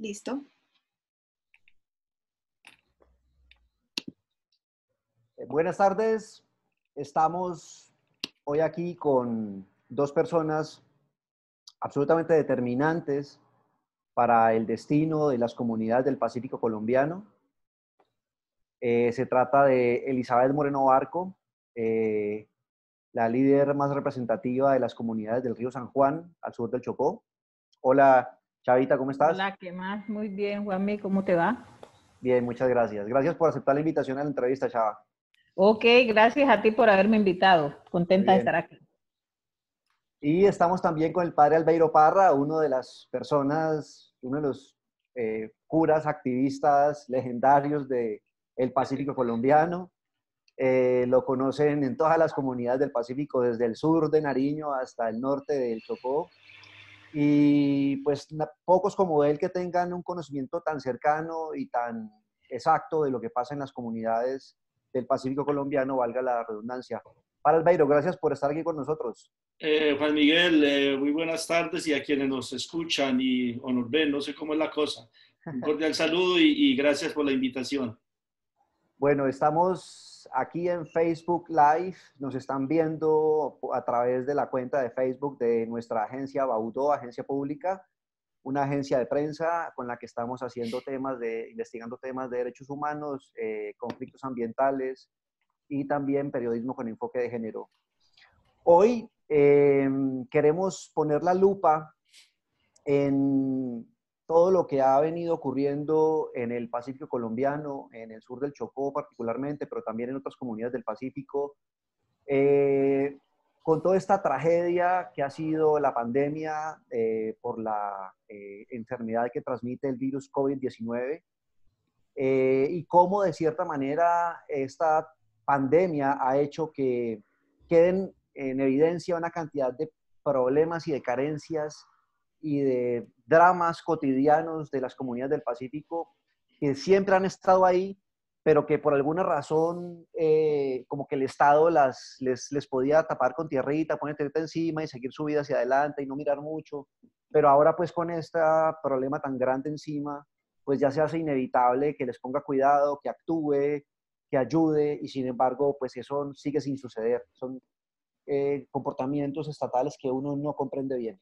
Listo. Buenas tardes. Estamos hoy aquí con dos personas absolutamente determinantes para el destino de las comunidades del Pacífico colombiano. Se trata de Elizabeth Moreno Barco, la líder más representativa de las comunidades del río San Juan, al sur del Chocó. Hola, Chavita, ¿cómo estás? Hola, ¿qué más? Muy bien, Juanmi, ¿cómo te va? Bien, muchas gracias. Gracias por aceptar la invitación a la entrevista, Chava. Ok, gracias a ti por haberme invitado. Muy Contenta de bien. estar aquí. Y estamos también con el padre Albeiro Parra, uno de las personas, uno de los curas activistas legendarios del Pacífico colombiano. Lo conocen en todas las comunidades del Pacífico, desde el sur de Nariño hasta el norte del Chocó. Y pues pocos como él que tengan un conocimiento tan cercano y tan exacto de lo que pasa en las comunidades del Pacífico colombiano, valga la redundancia. Para Albeiro, gracias por estar aquí con nosotros. Juan Miguel, muy buenas tardes, y a quienes nos escuchan o nos ven, no sé cómo es la cosa. Un cordial saludo y gracias por la invitación. Bueno, estamos aquí en Facebook Live, nos están viendo a través de la cuenta de Facebook de nuestra agencia Baudó, agencia pública, una agencia de prensa con la que estamos investigando temas de derechos humanos, conflictos ambientales y también periodismo con enfoque de género. Hoy queremos poner la lupa en todo lo que ha venido ocurriendo en el Pacífico colombiano, en el sur del Chocó particularmente, pero también en otras comunidades del Pacífico, con toda esta tragedia que ha sido la pandemia por la enfermedad que transmite el virus COVID-19, y cómo de cierta manera esta pandemia ha hecho que queden en evidencia una cantidad de problemas y de carencias y de dramas cotidianos de las comunidades del Pacífico que siempre han estado ahí, pero que por alguna razón como que el Estado les podía tapar con tierrita, poner tierrita encima y seguir su vida hacia adelante y no mirar mucho. Pero ahora pues con este problema tan grande encima, pues ya se hace inevitable que les ponga cuidado, que actúe, que ayude, y sin embargo pues eso sigue sin suceder. Son comportamientos estatales que uno no comprende bien.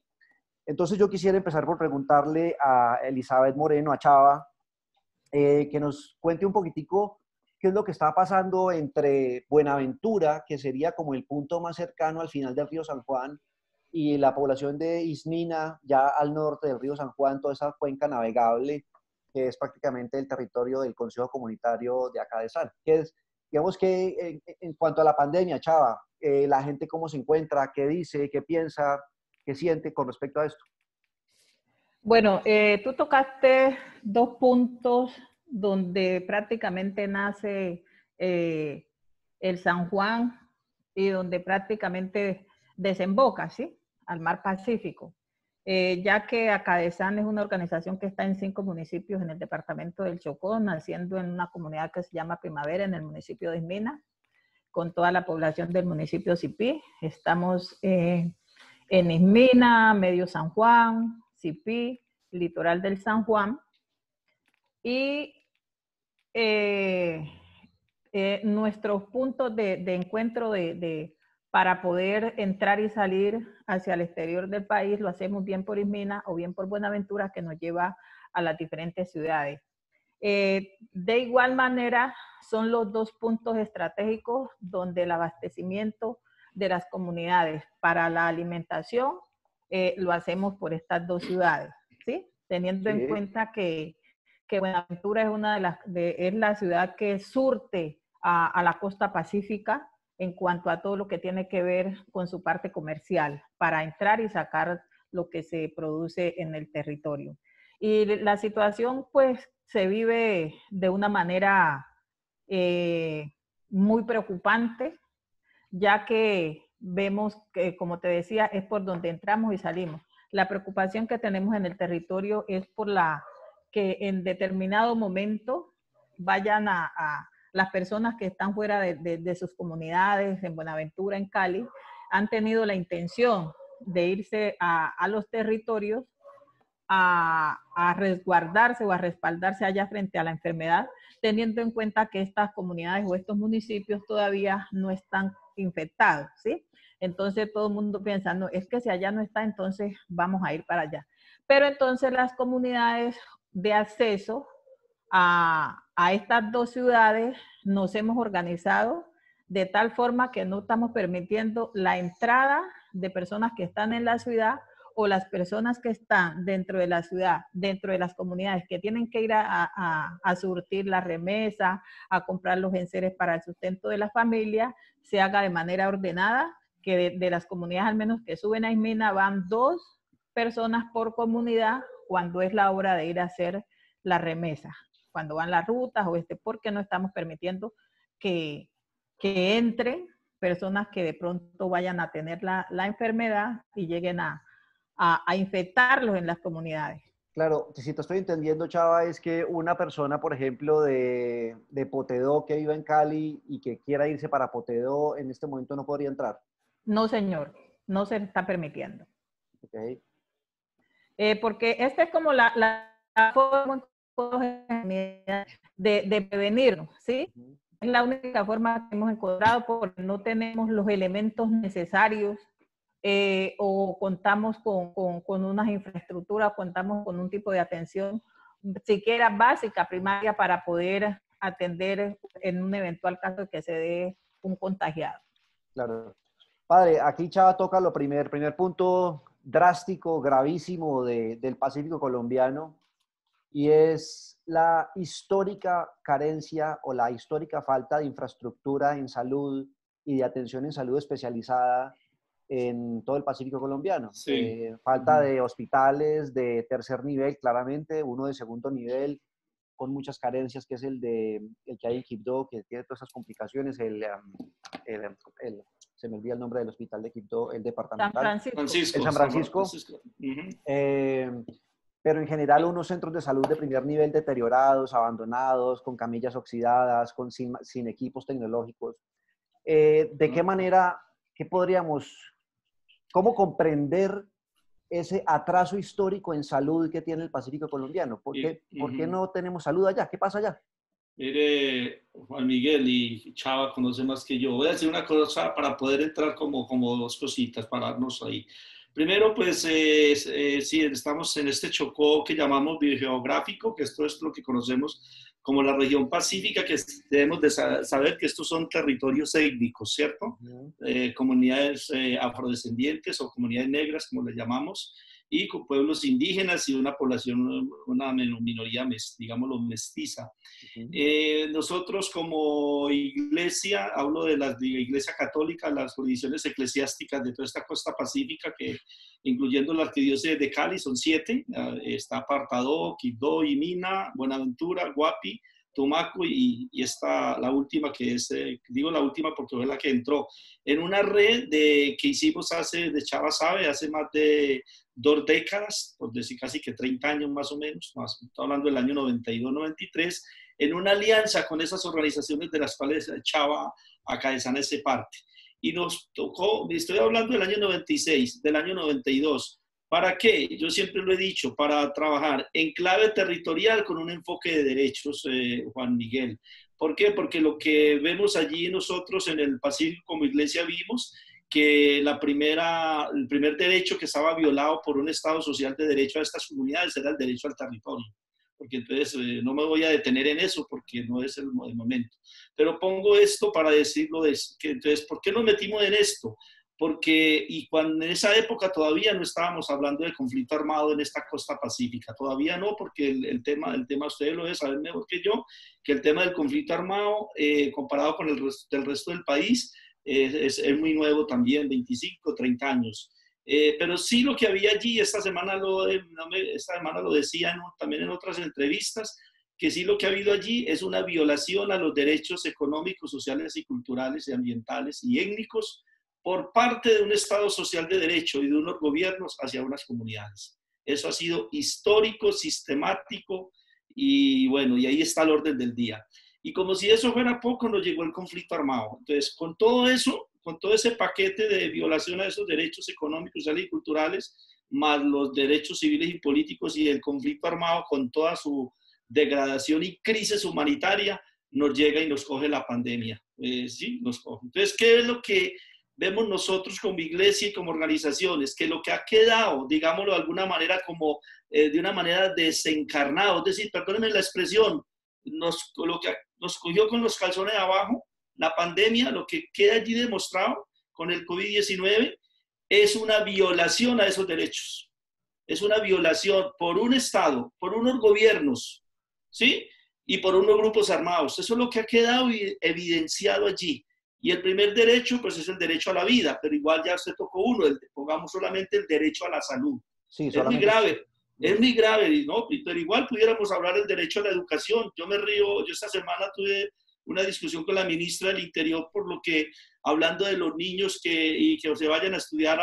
Entonces yo quisiera empezar por preguntarle a Elizabeth Moreno, a Chava, que nos cuente un poquitico qué es lo que está pasando entre Buenaventura, que sería como el punto más cercano al final del río San Juan, y la población de Isnina, ya al norte del río San Juan, toda esa cuenca navegable, que es prácticamente el territorio del Consejo Comunitario de acá de San. Que es, digamos que en cuanto a la pandemia, Chava, la gente cómo se encuentra, qué dice, qué piensa, qué siente con respecto a esto. Bueno, tú tocaste dos puntos donde prácticamente nace el San Juan y donde prácticamente desemboca, ¿sí?, al mar Pacífico. Ya que Acadesan es una organización que está en 5 municipios en el departamento del Chocó, naciendo en una comunidad que se llama Primavera, en el municipio de Ismina, con toda la población del municipio Cipí. Estamos en Ismina, Medio San Juan, Cipí, litoral del San Juan, y nuestros puntos de encuentro para poder entrar y salir hacia el exterior del país lo hacemos bien por Ismina o bien por Buenaventura, que nos lleva a las diferentes ciudades. De igual manera, son los dos puntos estratégicos donde el abastecimiento de las comunidades para la alimentación lo hacemos por estas dos ciudades, ¿sí? Teniendo en cuenta que Buenaventura es es la ciudad que surte a la costa pacífica en cuanto a todo lo que tiene que ver con su parte comercial, para entrar y sacar lo que se produce en el territorio. Y la situación, pues, se vive de una manera muy preocupante, ya que vemos que, como te decía, es por donde entramos y salimos. La preocupación que tenemos en el territorio es por que en determinado momento vayan a las personas que están fuera de sus comunidades, en Buenaventura, en Cali, han tenido la intención de irse a los territorios a resguardarse o a respaldarse allá frente a la enfermedad, teniendo en cuenta que estas comunidades o estos municipios todavía no están infectados, ¿sí? Entonces todo el mundo piensa, no, es que si allá no está, entonces vamos a ir para allá. Pero entonces las comunidades de acceso a estas dos ciudades nos hemos organizado de tal forma que no estamos permitiendo la entrada de personas que están en la ciudad o las personas que están dentro de la ciudad, dentro de las comunidades que tienen que ir a surtir la remesa, a comprar los enseres para el sustento de la familia, se haga de manera ordenada, que de las comunidades al menos que suben a Ismina van 2 personas por comunidad cuando es la hora de ir a hacer la remesa, cuando van las rutas o porque no estamos permitiendo que entren personas que de pronto vayan a tener la enfermedad y lleguen a infectarlos en las comunidades. Claro, si te estoy entendiendo, Chava, es que una persona, por ejemplo, de Potedó que viva en Cali y que quiera irse para Potedó, en este momento no podría entrar. No, señor, no se está permitiendo. Okay. Porque esta es como la forma de prevenirnos, ¿sí? Es la única forma que hemos encontrado porque no tenemos los elementos necesarios o contamos con unas infraestructuras, contamos con un tipo de atención siquiera básica, primaria, para poder atender en un eventual caso de que se dé un contagiado. Claro. Padre, aquí Chava toca lo primer punto drástico, gravísimo del Pacífico colombiano, y es la histórica carencia o la histórica falta de infraestructura en salud y de atención en salud especializada en todo el Pacífico colombiano. Sí. Falta de hospitales de tercer nivel, claramente, uno de segundo nivel, con muchas carencias, que es el que hay en Quibdó, que tiene todas esas complicaciones, se me olvida el nombre del hospital de Quibdó, el departamental. San Francisco. El San Francisco. Pero en general unos centros de salud de primer nivel deteriorados, abandonados, con camillas oxidadas, sin equipos tecnológicos. ¿De qué manera, cómo comprender ese atraso histórico en salud que tiene el Pacífico colombiano? ¿Por qué no tenemos salud allá? ¿Qué pasa allá? Mire, Juan Miguel y Chava conoce más que yo. Voy a decir una cosa para poder entrar como 2 cositas, pararnos ahí. Primero, pues, sí, estamos en este Chocó que llamamos biogeográfico, que esto es lo que conocemos como la región pacífica, que debemos de saber que estos son territorios étnicos, ¿cierto? Comunidades afrodescendientes o comunidades negras, como les llamamos, y con pueblos indígenas y una población, una minoría, digámoslo, mestiza. Nosotros como iglesia, hablo de la iglesia católica, las jurisdicciones eclesiásticas de toda esta costa pacífica, que incluyendo la arquidiócesis de Cali, son 7, está Apartadó, Quibdó, Imina, Buenaventura, Guapi, Tumaco y esta, la última que es, digo la última porque fue la que entró, en una red que hicimos de Chava sabe, hace más de 2 décadas, por decir casi que 30 años más o menos, estoy hablando del año 92-93, en una alianza con esas organizaciones de las cuales Chava Acadesana hace parte. Y nos tocó, estoy hablando del año 96, del año 92, ¿para qué? Yo siempre lo he dicho, para trabajar en clave territorial con un enfoque de derechos, Juan Miguel. ¿Por qué? Porque lo que vemos allí nosotros en el Pacífico como iglesia vimos que el primer derecho que estaba violado por un Estado social de derecho a estas comunidades era el derecho al territorio. Porque entonces no me voy a detener en eso porque no es el momento. Pero pongo esto para decirlo, que entonces, ¿por qué nos metimos en esto? Porque, y cuando en esa época todavía no estábamos hablando de conflicto armado en esta costa pacífica, todavía no, porque el tema ustedes lo deben saber mejor que yo, que el tema del conflicto armado, comparado con el resto del país, es muy nuevo también, 25, 30 años. Pero sí lo que había allí, esta semana lo decían también en otras entrevistas, que sí lo que ha habido allí es una violación a los derechos económicos, sociales y culturales y ambientales y étnicos por parte de un Estado social de derecho y de unos gobiernos hacia unas comunidades. Eso ha sido histórico, sistemático y bueno, y ahí está el orden del día. Y como si eso fuera poco, nos llegó el conflicto armado. Entonces, con todo eso, con todo ese paquete de violación a esos derechos económicos, sociales y culturales, más los derechos civiles y políticos y el conflicto armado con toda su degradación y crisis humanitaria, nos llega y nos coge la pandemia. Sí, nos coge. Entonces, ¿qué es lo que vemos nosotros como iglesia y como organizaciones? Que lo que ha quedado, digámoslo de alguna manera, como de una manera desencarnado, es decir, perdónenme la expresión, lo que nos cogió con los calzones abajo, la pandemia, lo que queda allí demostrado con el COVID-19 es una violación a esos derechos. Es una violación por un Estado, por unos gobiernos, ¿sí? Y por unos grupos armados. Eso es lo que ha quedado evidenciado allí. Y el primer derecho, pues es el derecho a la vida, pero igual ya se tocó uno, pongamos solamente el derecho a la salud. Sí, es muy grave, es muy grave, ¿no? Pero igual pudiéramos hablar del derecho a la educación. Yo me río, yo esta semana tuve una discusión con la ministra del Interior por lo que, hablando de los niños que se vayan a estudiar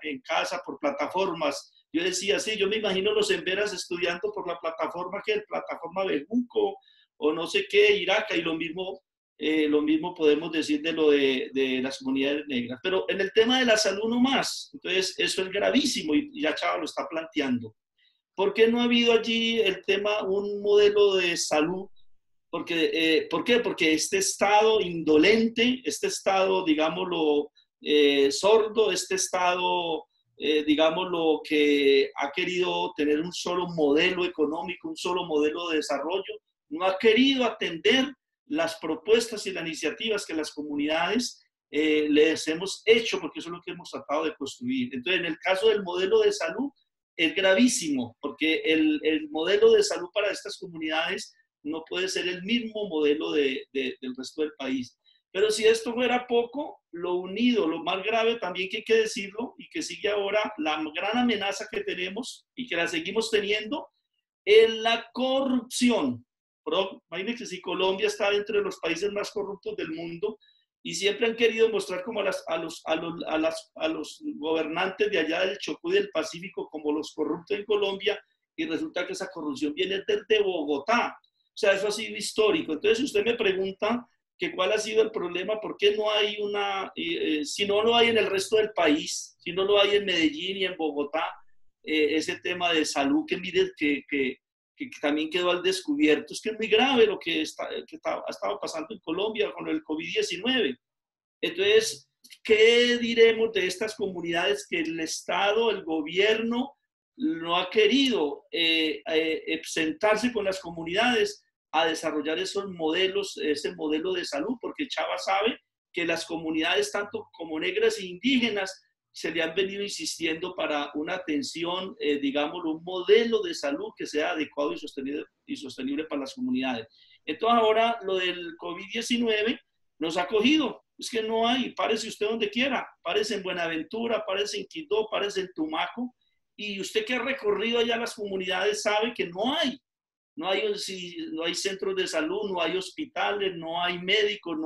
en casa por plataformas. Yo decía, sí, yo me imagino los emberas estudiando por la plataforma Bejuco o no sé qué, Iraca, y lo mismo podemos decir de lo de las comunidades negras. Pero en el tema de la salud no más. Entonces, eso es gravísimo y ya Chava lo está planteando. ¿Por qué no ha habido allí el tema, un modelo de salud? ¿Por qué? Porque este Estado indolente, este Estado, digámoslo, sordo, este Estado, digámoslo, que ha querido tener un solo modelo económico, un solo modelo de desarrollo, no ha querido atender las propuestas y las iniciativas que las comunidades les hemos hecho, porque eso es lo que hemos tratado de construir. Entonces, en el caso del modelo de salud, es gravísimo, porque el modelo de salud para estas comunidades no puede ser el mismo modelo del resto del país. Pero si esto fuera poco, lo unido, lo más grave también que hay que decirlo, y que sigue ahora la gran amenaza que tenemos y que la seguimos teniendo, es la corrupción. Imagínense, si Colombia está entre los países más corruptos del mundo y siempre han querido mostrar como a los gobernantes de allá del Chocó y del Pacífico como los corruptos en Colombia, y resulta que esa corrupción viene desde Bogotá. O sea, eso ha sido histórico. Entonces, si usted me pregunta que cuál ha sido el problema, ¿por qué no hay si no lo hay en el resto del país, si no lo hay en Medellín y en Bogotá, ese tema de salud que también quedó al descubierto? Es que es muy grave lo que ha estado pasando en Colombia con el COVID-19. Entonces, ¿qué diremos de estas comunidades que el Estado, el gobierno, no ha querido sentarse con las comunidades a desarrollar esos modelos, ese modelo de salud? Porque Chava sabe que las comunidades, tanto como negras e indígenas, se le han venido insistiendo para una atención, digámoslo, un modelo de salud que sea adecuado y sostenible para las comunidades. Entonces ahora lo del COVID-19 nos ha cogido. Es que no hay, párese usted donde quiera, párese en Buenaventura, párese en Quindó, párese en Tumaco, y usted que ha recorrido allá las comunidades sabe que no hay centros de salud, no hay hospitales, no hay médicos,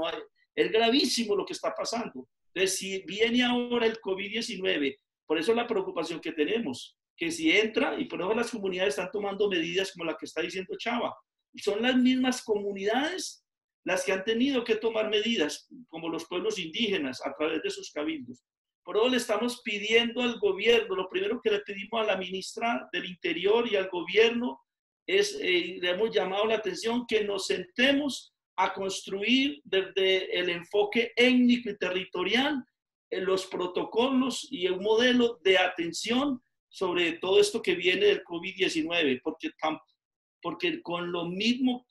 es gravísimo lo que está pasando. Entonces, si viene ahora el COVID-19, por eso la preocupación que tenemos, que si entra, y por eso las comunidades están tomando medidas como la que está diciendo Chava, son las mismas comunidades las que han tenido que tomar medidas, como los pueblos indígenas, a través de sus cabildos. Por eso le estamos pidiendo al gobierno, lo primero que le pedimos a la ministra del Interior y al gobierno le hemos llamado la atención que nos sentemos a construir desde el enfoque étnico y territorial los protocolos y un modelo de atención sobre todo esto que viene del COVID-19, porque con lo mismo,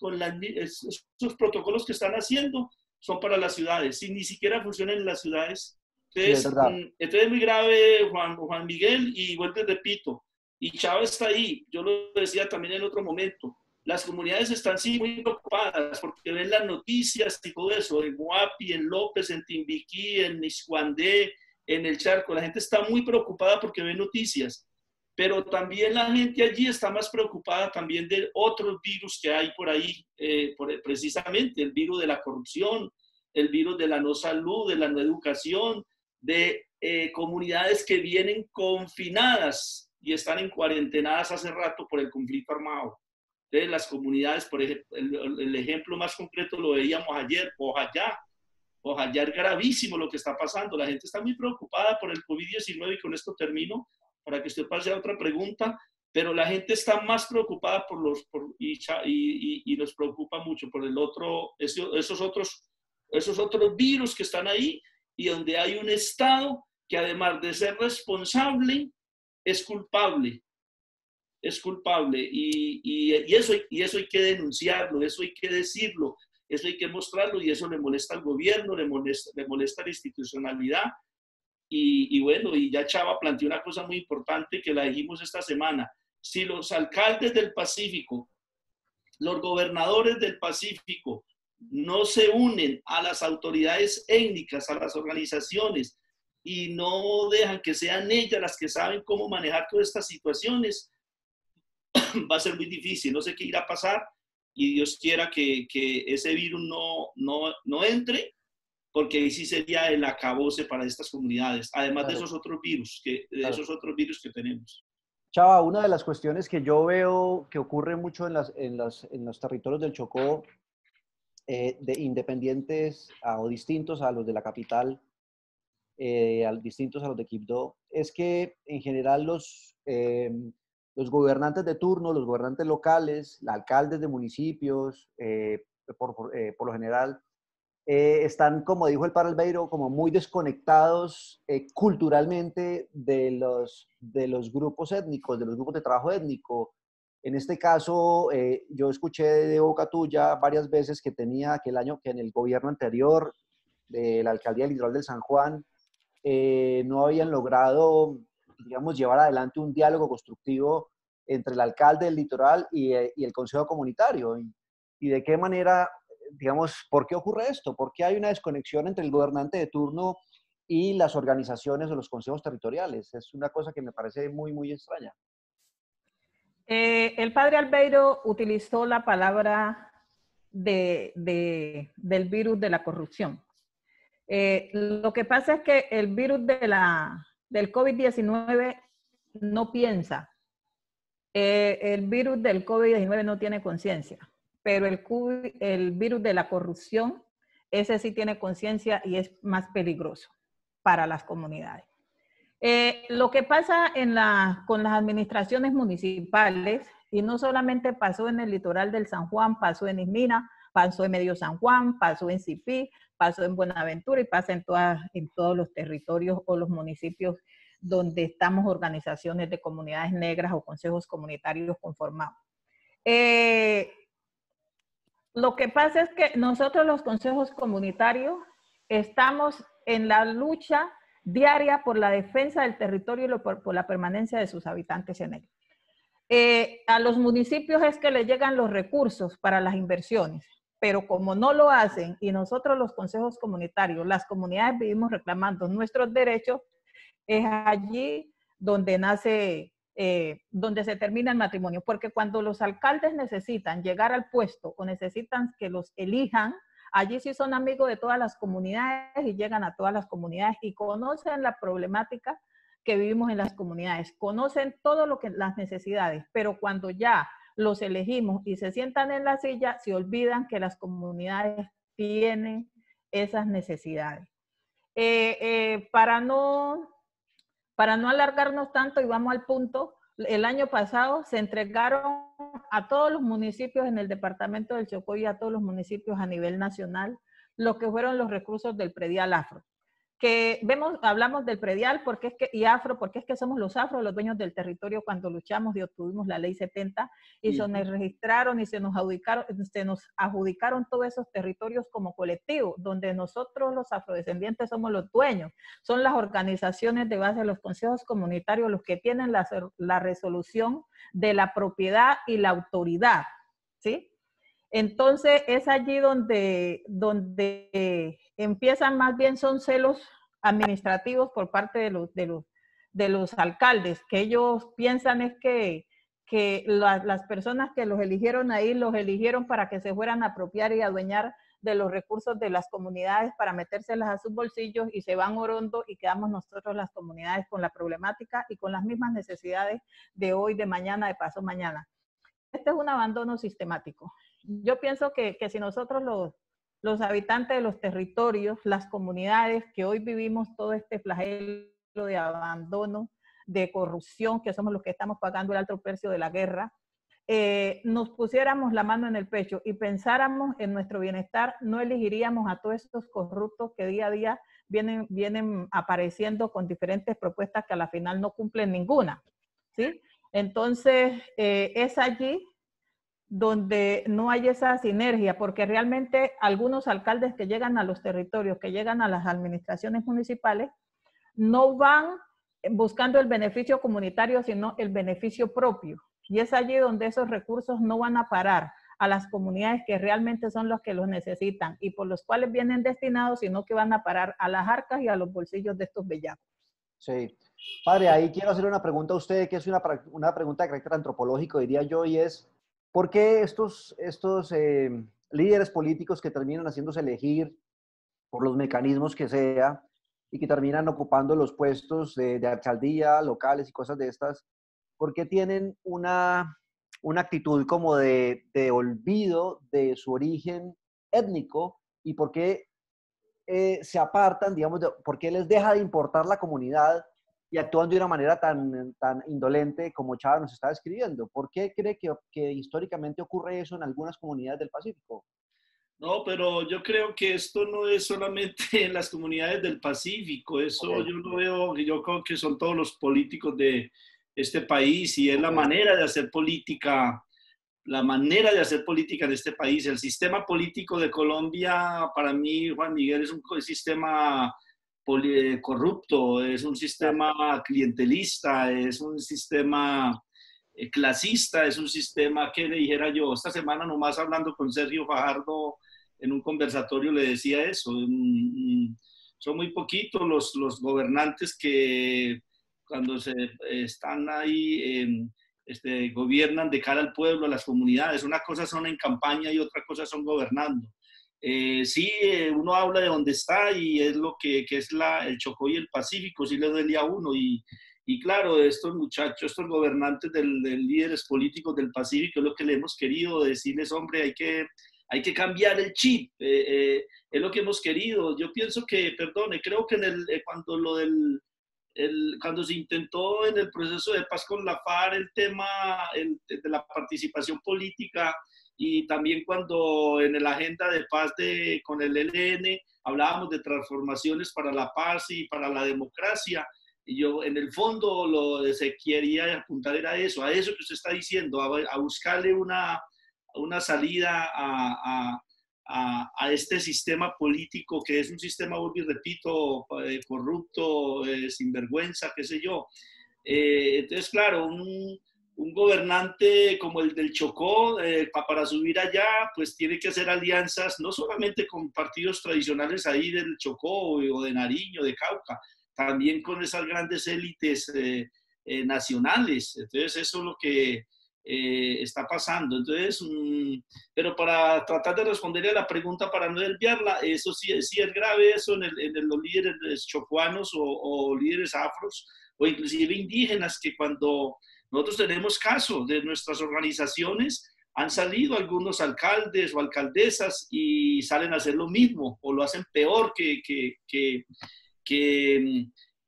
esos protocolos que están haciendo son para las ciudades, y ni siquiera funcionan en las ciudades. Entonces, sí, es muy grave, Juan Miguel, y vuelvo y repito, y Chávez está ahí, yo lo decía también en otro momento, las comunidades están sí muy preocupadas porque ven las noticias y todo eso, en Guapi, en López, en Timbiquí, en Iscuandé, en el Charco, la gente está muy preocupada porque ve noticias, pero también la gente allí está más preocupada también de otros virus que hay por ahí, precisamente el virus de la corrupción, el virus de la no salud, de la no educación, de comunidades que vienen confinadas y están en cuarentenadas hace rato por el conflicto armado. Entonces, las comunidades, por ejemplo, el ejemplo más concreto lo veíamos ayer, Ojayá es gravísimo lo que está pasando. La gente está muy preocupada por el COVID-19 y con esto termino, para que usted pase a otra pregunta, pero la gente está más preocupada y nos preocupa mucho por esos otros virus que están ahí y donde hay un Estado que además de ser responsable, es culpable. Es culpable y eso hay que denunciarlo, eso hay que decirlo, eso hay que mostrarlo y eso le molesta al gobierno, le molesta a la institucionalidad. Y bueno, y ya Chava planteó una cosa muy importante que la dijimos esta semana. Si los alcaldes del Pacífico, los gobernadores del Pacífico no se unen a las autoridades étnicas, a las organizaciones y no dejan que sean ellas las que saben cómo manejar todas estas situaciones, va a ser muy difícil. No sé qué irá a pasar y Dios quiera que ese virus no entre, porque ahí sí sería el acabose para estas comunidades, además Claro, de esos otros virus claro. esos otros virus que tenemos. Chava, una de las cuestiones que yo veo que ocurre mucho en los territorios del Chocó, de independientes o distintos a los de la capital, distintos a los de Quibdó, es que en general los gobernantes de turno, los gobernantes locales, los alcaldes de municipios, por lo general, están, como dijo el padre Albeiro, como muy desconectados culturalmente de los grupos étnicos, de los grupos de trabajo étnico. En este caso, yo escuché de boca tuya varias veces que que en el gobierno anterior de la alcaldía del Litoral del San Juan, no habían logrado, digamos, llevar adelante un diálogo constructivo entre el alcalde del Litoral y el consejo comunitario. Y de qué manera, digamos, ¿por qué ocurre esto? ¿Por qué hay una desconexión entre el gobernante de turno y las organizaciones o los consejos territoriales? Es una cosa que me parece muy, muy extraña. El padre Albeiro utilizó la palabra del virus de la corrupción. Lo que pasa es que el virus del COVID-19 no piensa. El virus del COVID-19 no tiene conciencia, pero el virus de la corrupción, ese sí tiene conciencia y es más peligroso para las comunidades. Lo que pasa con las administraciones municipales, y no solamente pasó en el litoral del San Juan, pasó en Ismina, pasó en Medio San Juan, pasó en Cipí, pasó en Buenaventura y pasa en todos los territorios o los municipios donde estamos organizaciones de comunidades negras o consejos comunitarios conformados. Lo que pasa es que nosotros los consejos comunitarios estamos en la lucha diaria por la defensa del territorio y por la permanencia de sus habitantes en él. A los municipios es que les llegan los recursos para las inversiones, pero como no lo hacen y nosotros los consejos comunitarios, las comunidades vivimos reclamando nuestros derechos, es allí donde donde se termina el matrimonio, porque cuando los alcaldes necesitan llegar al puesto o necesitan que los elijan, allí sí son amigos de todas las comunidades y llegan a todas las comunidades y conocen la problemática que vivimos en las comunidades, conocen todo lo que las necesidades, pero cuando ya los elegimos y se sientan en la silla, se olvidan que las comunidades tienen esas necesidades. Para no alargarnos tanto y vamos al punto, el año pasado se entregaron a todos los municipios en el departamento del Chocó y a todos los municipios a nivel nacional lo que fueron los recursos del predial afro. Que hablamos del predial y afro, porque es que somos los afro los dueños del territorio cuando luchamos y obtuvimos la ley 70 y se nos registraron y se nos adjudicaron todos esos territorios como colectivo, donde nosotros los afrodescendientes somos los dueños. Son las organizaciones de base de los consejos comunitarios los que tienen la resolución de la propiedad y la autoridad, ¿sí? Entonces es allí donde empiezan más bien son celos administrativos por parte de los alcaldes, que ellos piensan es que las personas que los eligieron ahí, los eligieron para que se fueran a apropiar y adueñar de los recursos de las comunidades para metérselas a sus bolsillos y se van orondo y quedamos nosotros las comunidades con la problemática y con las mismas necesidades de hoy, de mañana, de pasado mañana. Este es un abandono sistemático. Yo pienso que si nosotros los habitantes de los territorios, las comunidades que hoy vivimos todo este flagelo de abandono, de corrupción, que somos los que estamos pagando el alto precio de la guerra, nos pusiéramos la mano en el pecho y pensáramos en nuestro bienestar, no elegiríamos a todos estos corruptos que día a día vienen apareciendo con diferentes propuestas que a la final no cumplen ninguna, ¿sí? Entonces, es allí donde no hay esa sinergia, porque realmente algunos alcaldes que llegan a los territorios, que llegan a las administraciones municipales, no van buscando el beneficio comunitario, sino el beneficio propio. Y es allí donde esos recursos no van a parar a las comunidades que realmente son los que los necesitan y por los cuales vienen destinados, sino que van a parar a las arcas y a los bolsillos de estos bellacos. Sí. Padre, ahí quiero hacer una pregunta a usted, que es una pregunta de carácter antropológico, diría yo, y es, ¿por qué estos líderes políticos que terminan haciéndose elegir por los mecanismos que sea y que terminan ocupando los puestos de alcaldía, locales y cosas de estas, por qué tienen una actitud como de olvido de su origen étnico y por qué se apartan, digamos, por qué les deja de importar la comunidad y actúan de una manera tan indolente como Chava nos está describiendo? ¿Por qué cree que históricamente ocurre eso en algunas comunidades del Pacífico? No, pero yo creo que esto no es solamente en las comunidades del Pacífico, eso Okay. yo lo veo, yo creo que son todos los políticos de este país y es la Okay. manera de hacer política, la manera de hacer política en este país. El sistema político de Colombia, para mí, Juan Miguel, es un sistema corrupto, es un sistema clientelista, es un sistema clasista, es un sistema que le dijera yo, esta semana nomás hablando con Sergio Fajardo en un conversatorio le decía eso, son muy poquitos los gobernantes que cuando están ahí gobiernan de cara al pueblo, a las comunidades. Una cosa son en campaña y otra cosa son gobernando. Sí, uno habla de dónde está y es lo que es el Chocó y el Pacífico, sí le duele a uno y claro, estos muchachos, estos gobernantes del líderes políticos del Pacífico es lo que le hemos querido decirles, hombre, hay que cambiar el chip, es lo que hemos querido. Yo pienso que, perdone, creo que cuando se intentó en el proceso de paz con la FARC el tema de la participación política y también cuando en la agenda de paz con el ELN hablábamos de transformaciones para la paz y para la democracia, y yo en el fondo lo que se quería apuntar era a eso que usted está diciendo, a buscarle una salida a este sistema político que es un sistema, vuelvo y repito, corrupto, sinvergüenza, qué sé yo. Entonces, claro, un gobernante como el del Chocó, para subir allá, pues tiene que hacer alianzas no solamente con partidos tradicionales ahí del Chocó o de Nariño, de Cauca, también con esas grandes élites nacionales. Entonces, eso es lo que está pasando. Entonces, pero para tratar de responderle a la pregunta, para no desviarla, eso sí es grave eso en los líderes chocuanos o líderes afros o inclusive indígenas, que cuando nosotros tenemos casos de nuestras organizaciones, han salido algunos alcaldes o alcaldesas y salen a hacer lo mismo o lo hacen peor que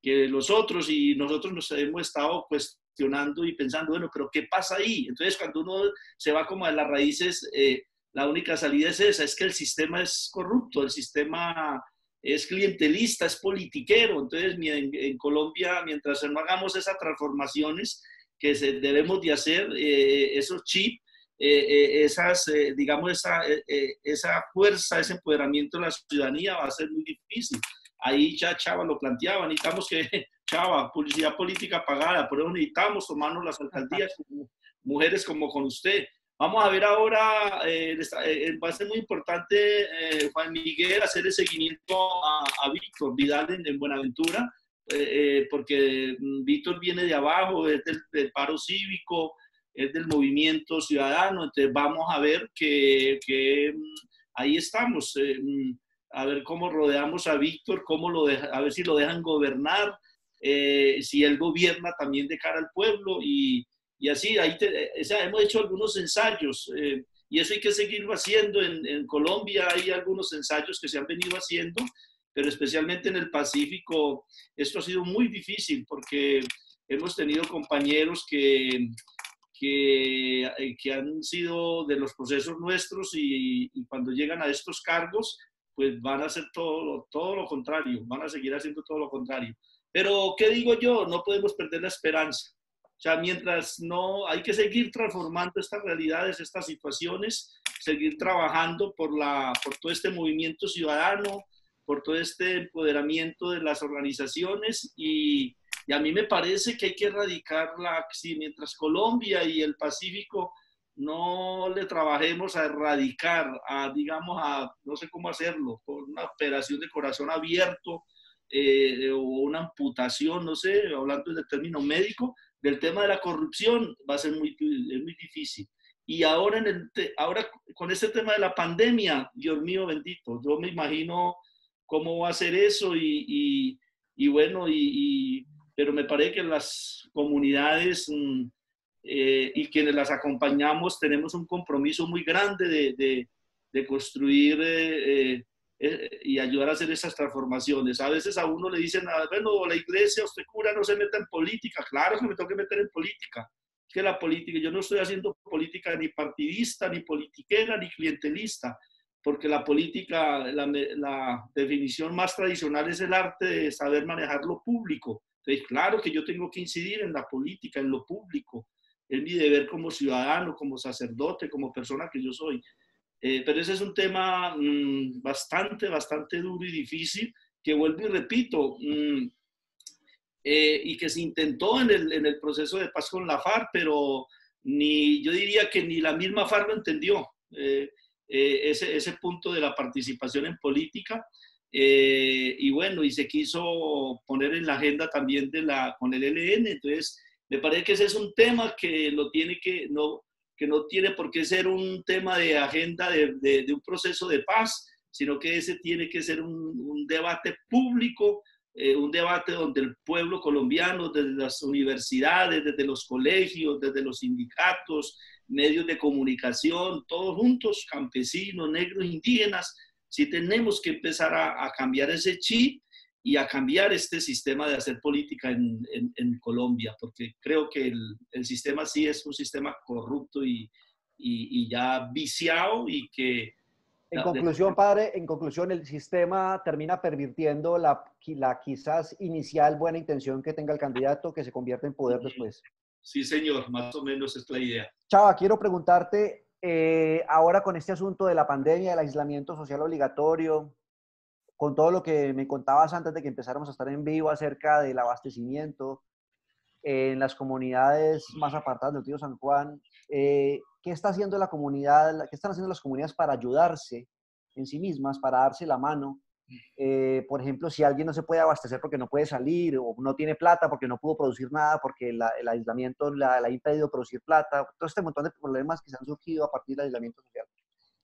los otros, y nosotros nos hemos estado cuestionando y pensando, bueno, pero ¿qué pasa ahí? Entonces, cuando uno se va como a las raíces, la única salida es esa, es que el sistema es corrupto, el sistema es clientelista, es politiquero. Entonces, en Colombia, mientras no hagamos esas transformaciones que debemos de hacer, esos chips, digamos, esa fuerza, ese empoderamiento de la ciudadanía va a ser muy difícil. Ahí ya Chava lo planteaba, necesitamos que, Chava, publicidad política pagada, por eso necesitamos tomarnos las alcaldías como mujeres como con usted. Vamos a ver ahora, va a ser muy importante, Juan Miguel, hacer el seguimiento a Víctor Vidal en Buenaventura, porque Víctor viene de abajo, es del paro cívico, es del movimiento ciudadano, entonces vamos a ver que ahí estamos, a ver cómo rodeamos a Víctor, a ver si lo dejan gobernar, si él gobierna también de cara al pueblo y así, o sea, hemos hecho algunos ensayos y eso hay que seguirlo haciendo. En Colombia hay algunos ensayos que se han venido haciendo, pero especialmente en el Pacífico esto ha sido muy difícil porque hemos tenido compañeros que han sido de los procesos nuestros y cuando llegan a estos cargos, pues van a hacer todo lo contrario, van a seguir haciendo todo lo contrario. Pero, ¿qué digo yo? No podemos perder la esperanza. O sea, mientras no, hay que seguir transformando estas realidades, estas situaciones, seguir trabajando por todo este movimiento ciudadano, por todo este empoderamiento de las organizaciones y a mí me parece que hay que erradicarla, si mientras Colombia y el Pacífico no le trabajemos a erradicar, no sé cómo hacerlo, por una operación de corazón abierto o una amputación, no sé, hablando del término médico, del tema de la corrupción, va a ser muy difícil. Y ahora, ahora con este tema de la pandemia, Dios mío bendito, yo me imagino cómo va a ser eso y bueno, pero me parece que las comunidades y quienes las acompañamos tenemos un compromiso muy grande de construir y ayudar a hacer esas transformaciones. A veces a uno le dicen, bueno, la iglesia, usted cura, no se meta en política. Claro que me tengo que meter en política. Es que la política, yo no estoy haciendo política ni partidista, ni politiquera, ni clientelista, porque la política, la definición más tradicional es el arte de saber manejar lo público. Entonces, claro que yo tengo que incidir en la política, en lo público. Es mi deber como ciudadano, como sacerdote, como persona que yo soy. Pero ese es un tema bastante duro y difícil, que vuelvo y repito, y que se intentó en el proceso de paz con la FARC, pero yo diría que ni la misma FARC lo entendió, ese punto de la participación en política. Y bueno, y se quiso poner en la agenda también con el ELN. Entonces, me parece que ese es un tema que no tiene por qué ser un tema de agenda de un proceso de paz, sino que ese tiene que ser un debate público, un debate donde el pueblo colombiano, desde las universidades, desde los colegios, desde los sindicatos, medios de comunicación, todos juntos, campesinos, negros, indígenas, sí tenemos que empezar a cambiar ese chip y a cambiar este sistema de hacer política en Colombia, porque creo que el sistema sí es un sistema corrupto y ya viciado y que... En conclusión, padre, en conclusión, el sistema termina pervirtiendo la quizás inicial buena intención que tenga el candidato que se convierte en poder después. Sí, señor, más o menos es la idea. Chava, quiero preguntarte, ahora con este asunto de la pandemia, del aislamiento social obligatorio, con todo lo que me contabas antes de que empezáramos a estar en vivo acerca del abastecimiento en las comunidades más apartadas del río San Juan, ¿qué está haciendo la comunidad, qué están haciendo las comunidades para ayudarse en sí mismas, para darse la mano? Por ejemplo, si alguien no se puede abastecer porque no puede salir o no tiene plata porque no pudo producir nada porque el aislamiento le ha impedido producir plata, todo este montón de problemas que se han surgido a partir del aislamiento social.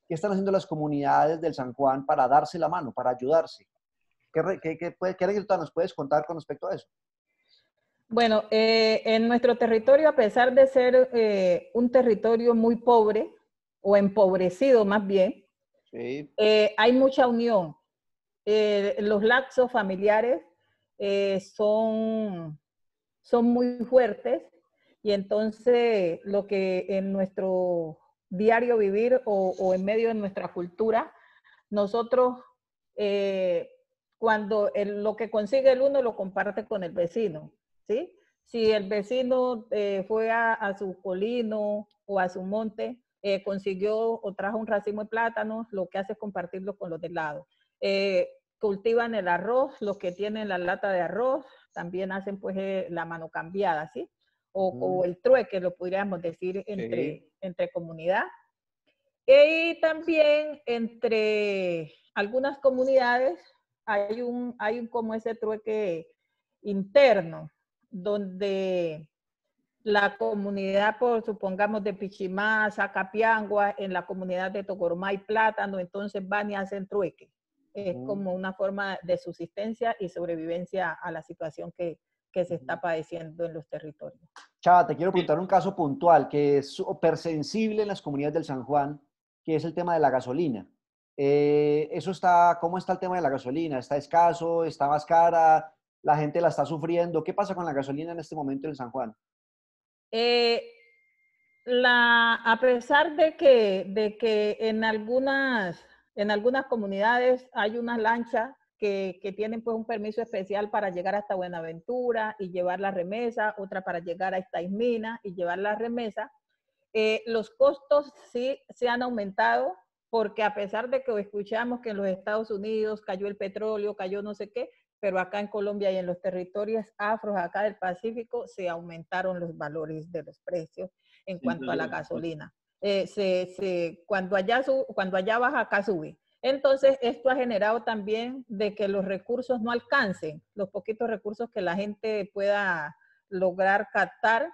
¿Qué están haciendo las comunidades del San Juan para darse la mano, para ayudarse? ¿Qué anécdota nos puedes contar con respecto a eso? Bueno, en nuestro territorio, a pesar de ser un territorio muy pobre, o empobrecido más bien, sí, hay mucha unión. Los lazos familiares son muy fuertes y entonces lo que en nuestro diario vivir o en medio de nuestra cultura, nosotros cuando lo que consigue el uno lo comparte con el vecino, ¿sí? Si el vecino fue a su colino o a su monte, consiguió o trajo un racimo de plátanos, lo que hace es compartirlo con los del lado. Cultivan el arroz, los que tienen la lata de arroz, también hacen pues la mano cambiada, ¿sí? O el trueque, lo podríamos decir entre comunidad. Y también entre algunas comunidades hay un como ese trueque interno, donde la comunidad, supongamos, de Pichimá, Zacapiangua, en la comunidad de Tocoromá y Plátano, entonces van y hacen trueque. Es como una forma de subsistencia y sobrevivencia a la situación que se está padeciendo en los territorios. Chava, te quiero preguntar un caso puntual que es súper sensible en las comunidades del San Juan, que es el tema de la gasolina. ¿Cómo está el tema de la gasolina? ¿Está escaso? ¿Está más cara? la gente la está sufriendo. ¿Qué pasa con la gasolina en este momento en San Juan? A pesar de que en algunas comunidades hay unas lanchas que tienen pues un permiso especial para llegar hasta Buenaventura y llevar la remesa, otra para llegar a Estaismina y llevar la remesa, los costos sí se han aumentado porque a pesar de que escuchamos que en los Estados Unidos cayó el petróleo, cayó no sé qué, pero acá en Colombia y en los territorios afros acá del Pacífico se aumentaron los valores de los precios en cuanto a la gasolina. Cuando allá baja, acá sube. Entonces, esto ha generado también de que los recursos no alcancen, los poquitos recursos que la gente pueda lograr captar,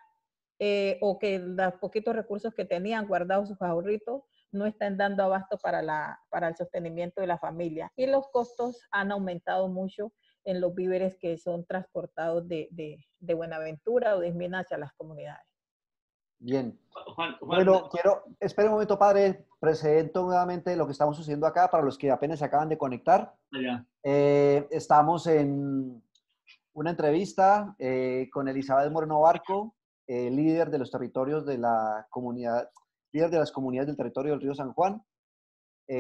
o que los poquitos recursos que tenían guardados sus ahorritos no están dando abasto para el sostenimiento de la familia. Y los costos han aumentado mucho en los víveres que son transportados de Buenaventura o de Esmina hacia las comunidades. Bien. Juan, Bueno, espera un momento, padre, presento nuevamente lo que estamos haciendo acá para los que apenas se acaban de conectar. allá. Estamos en una entrevista con Elizabeth Moreno Barco, líder de los territorios de la comunidad, líder de las comunidades del territorio del río San Juan,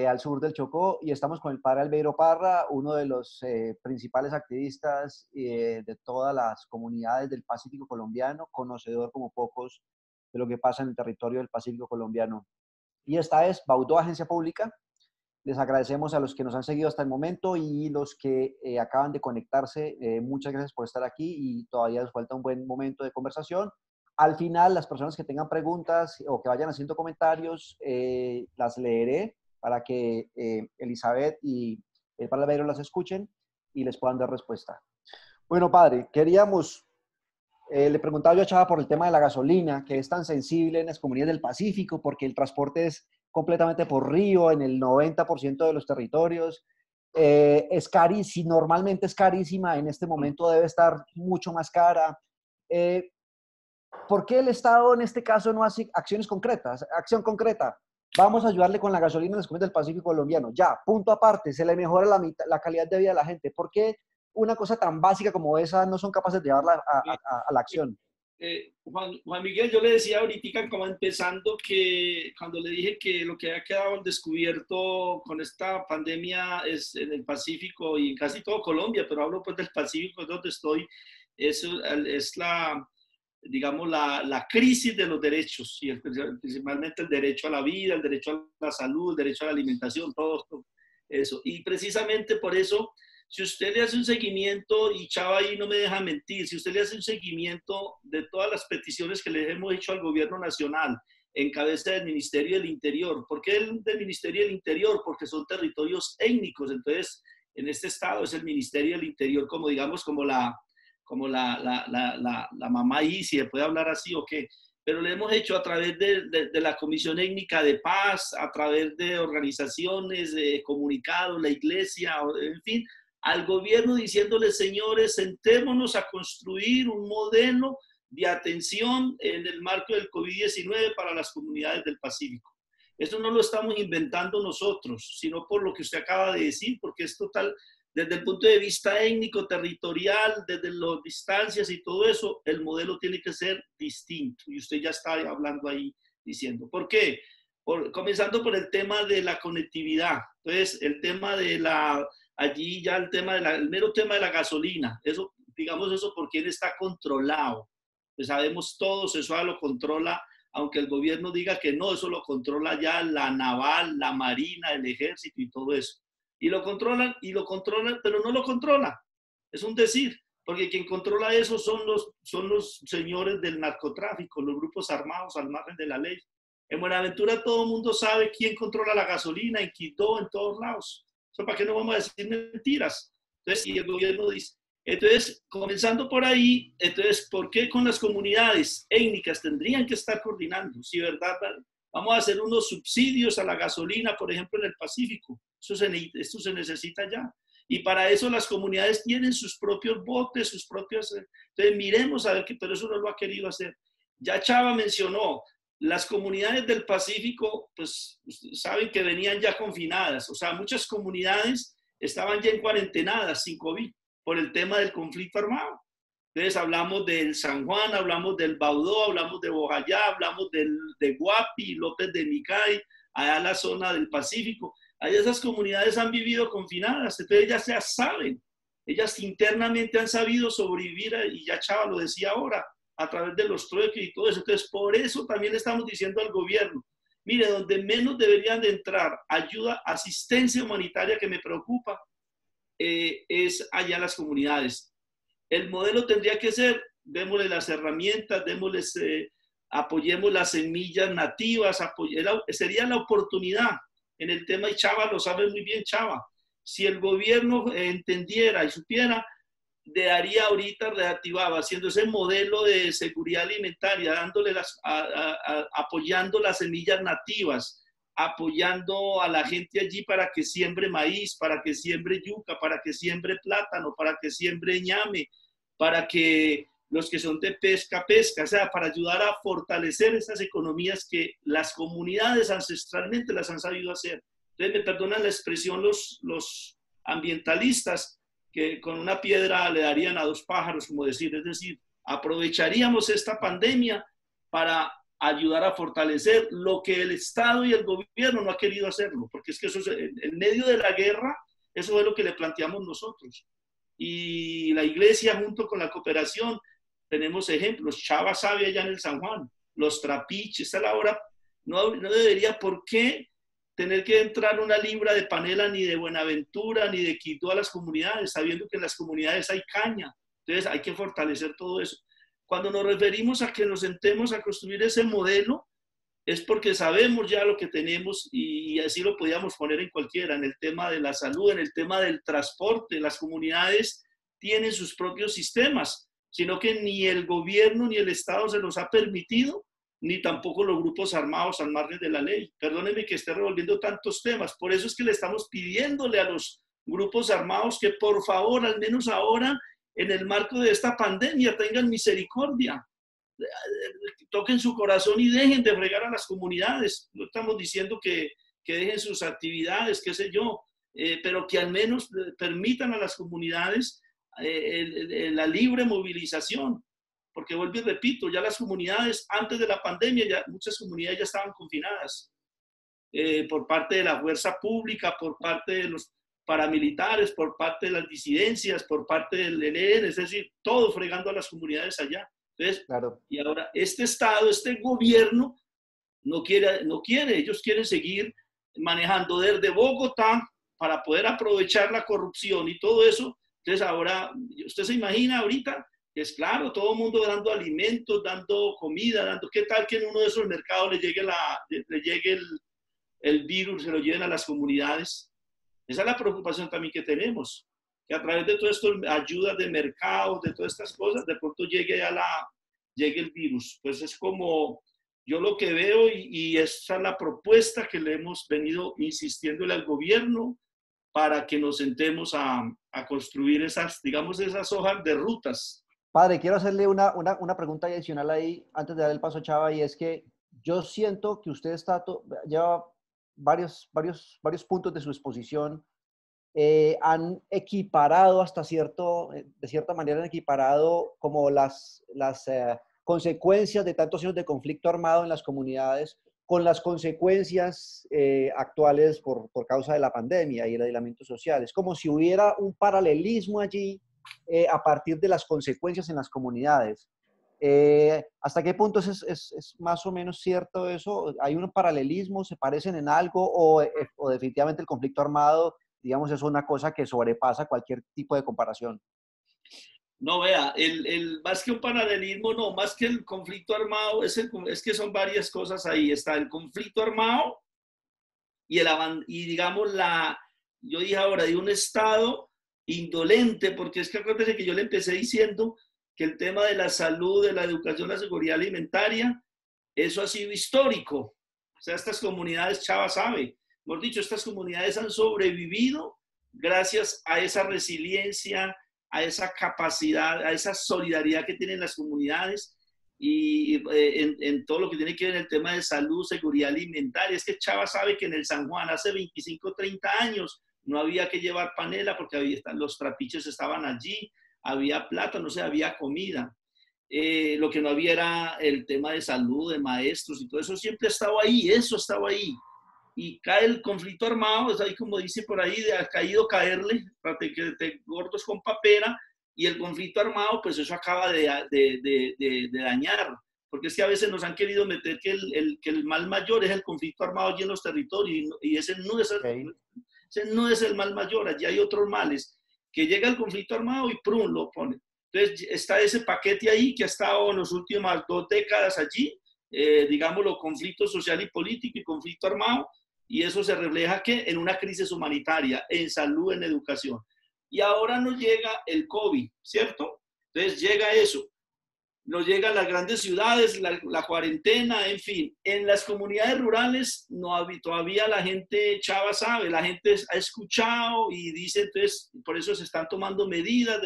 al sur del Chocó, y estamos con el padre Albeiro Parra, uno de los principales activistas de todas las comunidades del Pacífico colombiano, conocedor como pocos de lo que pasa en el territorio del Pacífico colombiano. Y esta es Baudó Agencia Pública. Les agradecemos a los que nos han seguido hasta el momento y los que acaban de conectarse. Muchas gracias por estar aquí y todavía nos falta un buen momento de conversación. Al final, las personas que tengan preguntas o que vayan haciendo comentarios, las leeré para que Elizabeth y el padre Albeiro las escuchen y les puedan dar respuesta. Bueno, padre, le preguntaba yo a Chava por el tema de la gasolina, que es tan sensible en las comunidades del Pacífico, porque el transporte es completamente por río en el 90% de los territorios. Es carísima, normalmente es carísima, en este momento debe estar mucho más cara. ¿Por qué el Estado en este caso no hace acciones concretas? Acción concreta. Vamos a ayudarle con la gasolina en las comunidades del Pacífico colombiano. Ya, punto aparte, se le mejora la calidad de vida de la gente. ¿Por qué una cosa tan básica como esa no son capaces de llevarla a la acción? Juan Miguel, yo le decía ahorita como empezando que cuando le dije que lo que ha quedado al descubierto con esta pandemia es en el Pacífico y en casi todo Colombia, pero hablo pues del Pacífico, es donde estoy, es digamos, la crisis de los derechos, y principalmente el derecho a la vida, el derecho a la salud, el derecho a la alimentación, todo eso. Y precisamente por eso, si usted le hace un seguimiento, y Chava ahí no me deja mentir, si usted le hace un seguimiento de todas las peticiones que le hemos hecho al gobierno nacional, en cabeza del Ministerio del Interior. ¿Por qué del Ministerio del Interior? Porque son territorios étnicos, entonces en este estado es el Ministerio del Interior como digamos como la mamá ahí, si se puede hablar así o qué, pero lo hemos hecho a través de la Comisión Étnica de Paz, a través de organizaciones, de comunicados, la iglesia, en fin, al gobierno diciéndole, señores, sentémonos a construir un modelo de atención en el marco del COVID-19 para las comunidades del Pacífico. Eso no lo estamos inventando nosotros, sino por lo que usted acaba de decir, porque es total. Desde el punto de vista étnico, territorial, desde las distancias y todo eso, el modelo tiene que ser distinto. Y usted ya está hablando ahí diciendo. ¿Por qué? Comenzando por el tema de la conectividad. Entonces, el tema de allí ya el mero tema de la gasolina. Eso, digamos eso, ¿por quién está controlado? Pues sabemos todos, eso ya lo controla, aunque el gobierno diga que no, eso lo controla ya la naval, la marina, el ejército y todo eso. Y lo controlan, pero no lo controlan. Es un decir, porque quien controla eso son los señores del narcotráfico, los grupos armados al margen de la ley. En Buenaventura todo el mundo sabe quién controla la gasolina, en Quito, en todos lados. Eso para qué no vamos a decir mentiras. Entonces, y el gobierno dice. Entonces, comenzando por ahí, entonces, ¿por qué con las comunidades étnicas tendrían que estar coordinando? Si verdad, vamos a hacer unos subsidios a la gasolina, por ejemplo, en el Pacífico. Esto se necesita ya. Y para eso las comunidades tienen sus propios botes, sus propios. Entonces miremos a ver qué, pero eso no lo ha querido hacer. Ya Chava mencionó, las comunidades del Pacífico, pues saben que venían ya confinadas. O sea, muchas comunidades estaban ya en cuarentenadas sin COVID. por el tema del conflicto armado. Entonces hablamos del San Juan, hablamos del Baudó, hablamos de Bojayá, hablamos de Guapi, López de Micay, allá la zona del Pacífico. Ahí esas comunidades han vivido confinadas, entonces ellas ya saben, ellas internamente han sabido sobrevivir, y ya Chava lo decía ahora, a través de los trueques y todo eso. Entonces por eso también le estamos diciendo al gobierno, mire, donde menos deberían de entrar ayuda, asistencia humanitaria, que me preocupa, es allá en las comunidades. El modelo tendría que ser, démosle las herramientas, démosles, apoyemos las semillas nativas, sería la oportunidad en el tema, y Chava lo sabe muy bien, Chava. Si el gobierno entendiera y supiera, daría ahorita, reactivaba, haciendo ese modelo de seguridad alimentaria, dándole apoyando las semillas nativas, apoyando a la gente allí para que siembre maíz, para que siembre yuca, para que siembre plátano, para que siembre ñame, para que los que son de pesca, o sea, para ayudar a fortalecer esas economías que las comunidades ancestralmente las han sabido hacer. Entonces, me perdonan la expresión los ambientalistas, que con una piedra le darían a dos pájaros, como decir, es decir, aprovecharíamos esta pandemia para ayudar a fortalecer lo que el Estado y el gobierno no ha querido hacerlo, porque es que eso es, en medio de la guerra, eso es lo que le planteamos nosotros. Y la iglesia junto con la cooperación, tenemos ejemplos, Chava sabe allá en el San Juan, los trapiches, a la hora, no debería por qué tener que entrar una libra de panela ni de Buenaventura ni de Quito a las comunidades, sabiendo que en las comunidades hay caña. Entonces hay que fortalecer todo eso. Cuando nos referimos a que nos sentemos a construir ese modelo, es porque sabemos ya lo que tenemos, y así lo podíamos poner en cualquiera, en el tema de la salud, en el tema del transporte. Las comunidades tienen sus propios sistemas, sino que ni el gobierno ni el Estado se los ha permitido, ni tampoco los grupos armados al margen de la ley. Perdónenme que esté revolviendo tantos temas. Por eso es que le estamos pidiéndole a los grupos armados que por favor, al menos ahora, en el marco de esta pandemia, tengan misericordia. Toquen su corazón y dejen de fregar a las comunidades. No estamos diciendo que dejen sus actividades, qué sé yo, pero que al menos permitan a las comunidades la libre movilización. Porque vuelvo y repito, ya las comunidades, antes de la pandemia, muchas comunidades ya estaban confinadas por parte de la fuerza pública, por parte de los paramilitares, por parte de las disidencias, por parte del ELN, es decir, todo fregando a las comunidades allá. Entonces, claro. Y ahora este Estado, este gobierno, no quiere, ellos quieren seguir manejando desde Bogotá para poder aprovechar la corrupción y todo eso. Entonces ahora, usted se imagina ahorita, es claro, todo el mundo dando alimentos, dando comida, ¿qué tal que en uno de esos mercados le llegue el virus, se lo lleven a las comunidades? Esa es la preocupación también que tenemos, que a través de todas estas ayudas de mercado, de todas estas cosas, de pronto llegue el virus. Pues es como yo lo que veo, y esa es la propuesta que le hemos venido insistiéndole al gobierno para que nos sentemos a construir esas hojas de rutas. Padre, quiero hacerle una pregunta adicional ahí antes de dar el paso a Chava, y es que yo siento que usted lleva varios puntos de su exposición, han equiparado de cierta manera han equiparado como las consecuencias de tantos años de conflicto armado en las comunidades con las consecuencias actuales por causa de la pandemia y el aislamiento social. Es como si hubiera un paralelismo allí a partir de las consecuencias en las comunidades. ¿Hasta qué punto es más o menos cierto eso? ¿Hay un paralelismo? ¿Se parecen en algo? ¿O definitivamente el conflicto armado, digamos, es una cosa que sobrepasa cualquier tipo de comparación? No, vea, más que un paralelismo, no, más que el conflicto armado, es que son varias cosas ahí. Está el conflicto armado y digamos, yo dije ahora, de un Estado indolente, porque es que acuérdense que yo le empecé diciendo que el tema de la salud, de la educación, la seguridad alimentaria, eso ha sido histórico. O sea, estas comunidades, Chava sabe, hemos dicho, estas comunidades han sobrevivido gracias a esa resiliencia, a esa capacidad, a esa solidaridad que tienen las comunidades, y en todo lo que tiene que ver en el tema de salud, seguridad alimentaria. Es que Chava sabe que en el San Juan hace 25, 30 años no había que llevar panela porque los trapiches estaban allí, había plata, no sé, había comida. Lo que no había era el tema de salud, de maestros y todo eso siempre estaba ahí, eso estaba ahí. Y cae el conflicto armado, es ahí como dice por ahí, de ha caído caerle, para que te gordos con papera, y el conflicto armado, pues eso acaba de dañar, porque es que a veces nos han querido meter que el mal mayor es el conflicto armado allí en los territorios, y Ok. ese no es el mal mayor, allí hay otros males, que llega el conflicto armado y ¡prum! Lo pone. Entonces está ese paquete ahí que ha estado en las últimas 2 décadas allí, digámoslo, conflicto social y político y conflicto armado, y eso se refleja que en una crisis humanitaria, en salud, en educación. Y ahora nos llega el COVID, ¿cierto? Entonces llega eso, nos llegan las grandes ciudades, la cuarentena, en fin. En las comunidades rurales no todavía la gente, Chava sabe, la gente ha escuchado y dice, entonces, por eso se están tomando medidas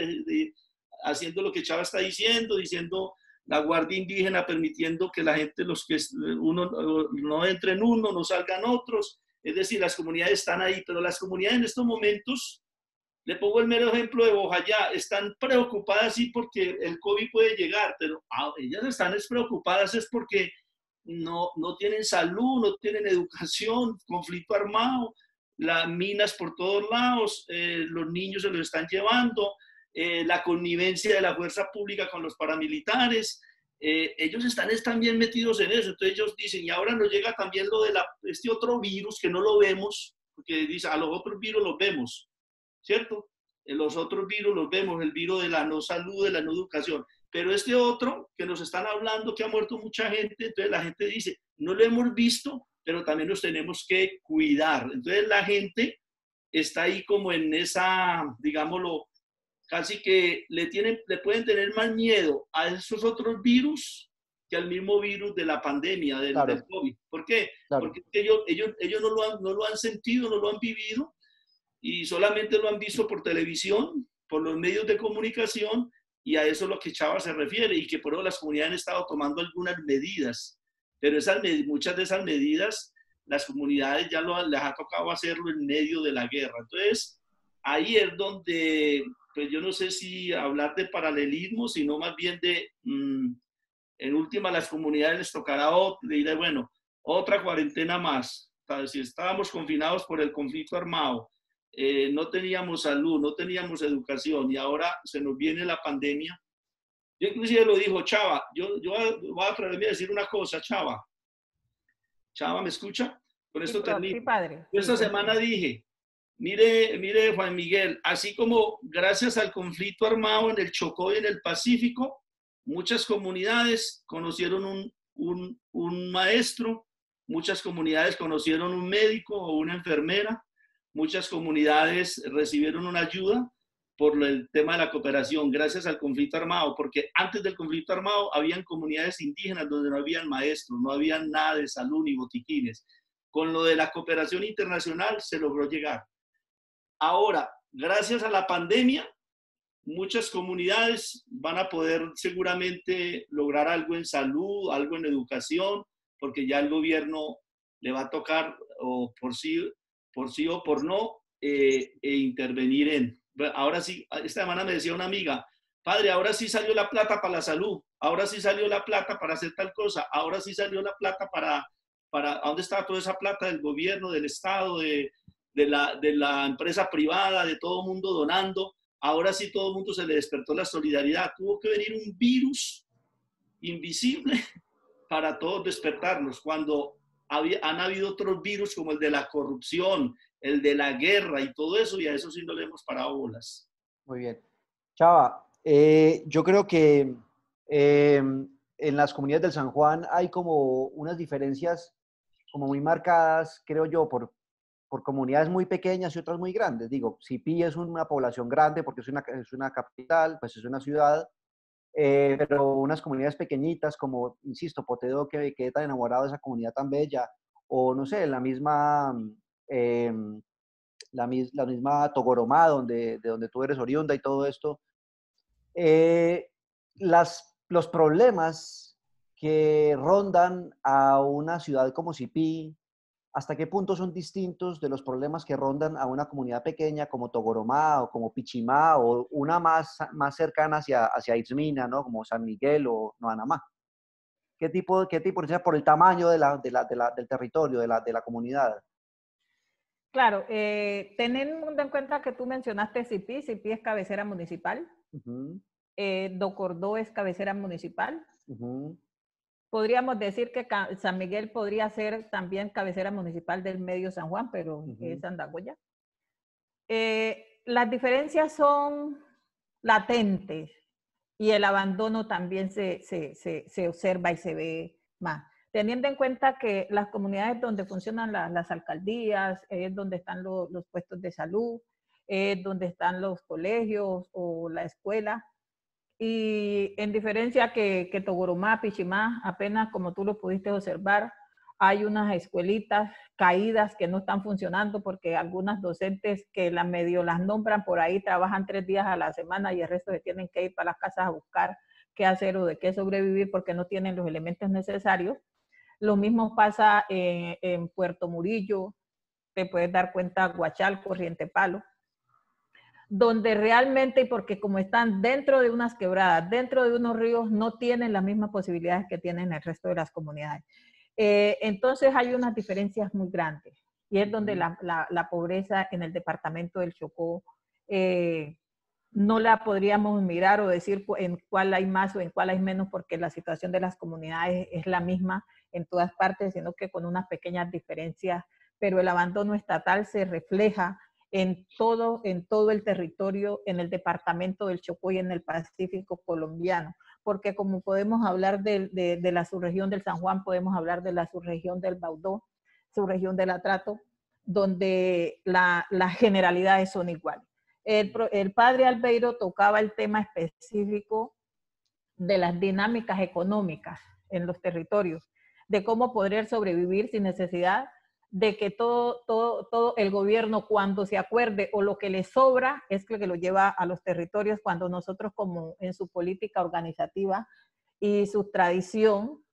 haciendo lo que Chava está diciendo, diciendo la Guardia Indígena permitiendo que la gente, los que uno no entren uno, no salgan otros. Es decir, las comunidades están ahí, pero las comunidades en estos momentos, le pongo el mero ejemplo de Bojayá, están preocupadas sí porque el COVID puede llegar, pero ellas están preocupadas es porque no tienen salud, no tienen educación, conflicto armado, las minas por todos lados, los niños se los están llevando, la connivencia de la fuerza pública con los paramilitares, ellos están también metidos en eso, entonces ellos dicen, y ahora nos llega también lo de este otro virus que no lo vemos, porque dice, a los otros virus los vemos, ¿cierto? En los otros virus los vemos, el virus de la no salud, de la no educación, pero este otro que nos están hablando, que ha muerto mucha gente, entonces la gente dice, no lo hemos visto, pero también nos tenemos que cuidar. Entonces la gente está ahí como en esa, digámoslo, casi que le pueden tener más miedo a esos otros virus que al mismo virus de la pandemia, del Claro, COVID. ¿Por qué? claro. Porque ellos no lo han sentido, no lo han vivido y solamente lo han visto por televisión, por los medios de comunicación, y a eso es lo que Chava se refiere, y que por eso las comunidades han estado tomando algunas medidas, pero muchas de esas medidas las comunidades ya les ha tocado hacerlo en medio de la guerra. Entonces, ahí es donde, pues yo no sé si hablar de paralelismo, sino más bien en última, las comunidades les tocará bueno, otra cuarentena más. Si estábamos confinados por el conflicto armado, no teníamos salud, no teníamos educación y ahora se nos viene la pandemia. Yo inclusive lo dijo Chava, yo voy a atreverme a decir una cosa, Chava. Chava, ¿me escucha? Con Sí, esto sí, termino. padre, Yo sí, esta semana continúa. dije, mire Juan Miguel, así como gracias al conflicto armado en el Chocó y en el Pacífico, muchas comunidades conocieron un maestro, muchas comunidades conocieron un médico o una enfermera, muchas comunidades recibieron una ayuda por el tema de la cooperación gracias al conflicto armado, porque antes del conflicto armado habían comunidades indígenas donde no habían maestros, no habían nada de salud ni botiquines. Con lo de la cooperación internacional se logró llegar. Ahora, gracias a la pandemia, muchas comunidades van a poder seguramente lograr algo en salud, algo en educación, porque ya el gobierno le va a tocar o por sí o por no intervenir en. Ahora sí, esta semana me decía una amiga, padre, ahora sí salió la plata para la salud, ahora sí salió la plata para hacer tal cosa, ahora sí salió la plata ¿a dónde está toda esa plata del gobierno, del Estado, de la empresa privada, de todo el mundo donando? Ahora sí todo el mundo se le despertó la solidaridad. Tuvo que venir un virus invisible para todos despertarnos, cuando han habido otros virus como el de la corrupción, el de la guerra y todo eso, y a eso sí no le hemos parado bolas. Muy bien. Chava, yo creo que en las comunidades del San Juan hay como unas diferencias como muy marcadas, creo yo, por comunidades muy pequeñas y otras muy grandes. Digo, Sipí es una población grande porque es una capital, pues es una ciudad, pero unas comunidades pequeñitas como, insisto, Potedo, que quedé tan enamorado de esa comunidad tan bella, o no sé, eh, la misma Togoromá, de donde tú eres oriunda y todo esto, eh, los problemas que rondan a una ciudad como Sipí, ¿hasta qué punto son distintos de los problemas que rondan a una comunidad pequeña como Togoromá o como Pichimá o una más cercana hacia Itzmina, ¿no? Como San Miguel o Noanamá? ¿Qué tipo, o sea, por el tamaño del territorio, de la comunidad? Claro, teniendo en cuenta que tú mencionaste Sipí, Sipí es cabecera municipal, Ujú, Docordó es cabecera municipal. ujú, Podríamos decir que San Miguel podría ser también cabecera municipal del Medio San Juan, pero es ujú, Andagoya. Las diferencias son latentes y el abandono también se observa y se ve más. Teniendo en cuenta que las comunidades donde funcionan las alcaldías, es donde están los puestos de salud, es donde están los colegios o la escuela, y en diferencia que Togoromá, Pichimá, apenas como tú lo pudiste observar, hay unas escuelitas caídas que no están funcionando porque algunas docentes que medio las nombran por ahí trabajan 3 días a la semana y el resto se tienen que ir para las casas a buscar qué hacer o de qué sobrevivir porque no tienen los elementos necesarios. Lo mismo pasa en Puerto Murillo, te puedes dar cuenta, Guachal, Corriente Palo, donde realmente, porque como están dentro de unas quebradas, dentro de unos ríos, no tienen las mismas posibilidades que tienen el resto de las comunidades. Entonces hay unas diferencias muy grandes y es donde ujú. la pobreza en el departamento del Chocó no la podríamos mirar o decir en cuál hay más o en cuál hay menos, porque la situación de las comunidades es la misma en todas partes, sino que con unas pequeñas diferencias, pero el abandono estatal se refleja en todo el territorio, en el departamento del Chocó y en el Pacífico colombiano, porque como podemos hablar de la subregión del San Juan, podemos hablar de la subregión del Baudó, subregión del Atrato, donde las generalidades son iguales. El padre Albeiro tocaba el tema específico de las dinámicas económicas en los territorios, de cómo poder sobrevivir sin necesidad de que todo el gobierno cuando se acuerde o lo que le sobra es lo que lo lleva a los territorios, cuando nosotros como en su política organizativa y su tradición,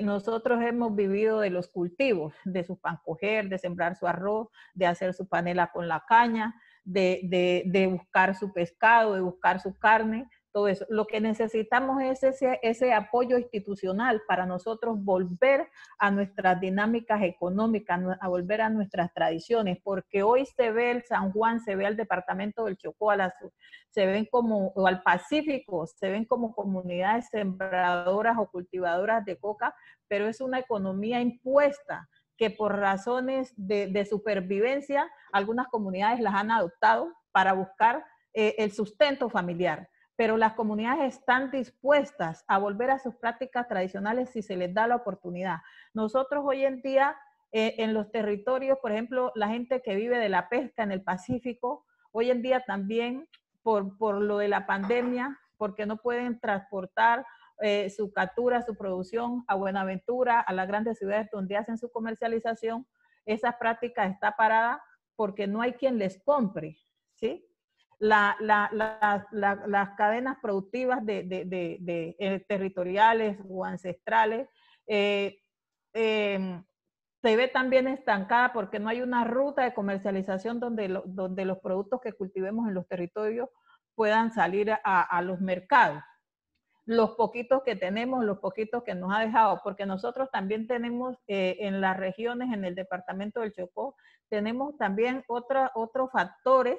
nosotros hemos vivido de los cultivos, de su pancoger, de sembrar su arroz, de hacer su panela con la caña, de buscar su pescado, de buscar su carne, todo eso. Lo que necesitamos es ese apoyo institucional para nosotros volver a nuestras dinámicas económicas, a volver a nuestras tradiciones, porque hoy se ve el San Juan, se ve el departamento del Chocó, se ven como, o al Pacífico, se ven como comunidades sembradoras o cultivadoras de coca, pero es una economía impuesta que por razones de supervivencia algunas comunidades las han adoptado para buscar el sustento familiar. Pero las comunidades están dispuestas a volver a sus prácticas tradicionales si se les da la oportunidad. Nosotros hoy en día en los territorios, por ejemplo, la gente que vive de la pesca en el Pacífico, hoy en día también por lo de la pandemia, porque no pueden transportar su captura, su producción a Buenaventura, a las grandes ciudades donde hacen su comercialización, esa práctica está parada porque no hay quien les compre, ¿sí? Las cadenas productivas territoriales o ancestrales se ve también estancada porque no hay una ruta de comercialización donde los productos que cultivemos en los territorios puedan salir a los mercados. Los poquitos que tenemos, los poquitos que nos ha dejado, porque nosotros también tenemos en las regiones, en el departamento del Chocó, tenemos también otros factores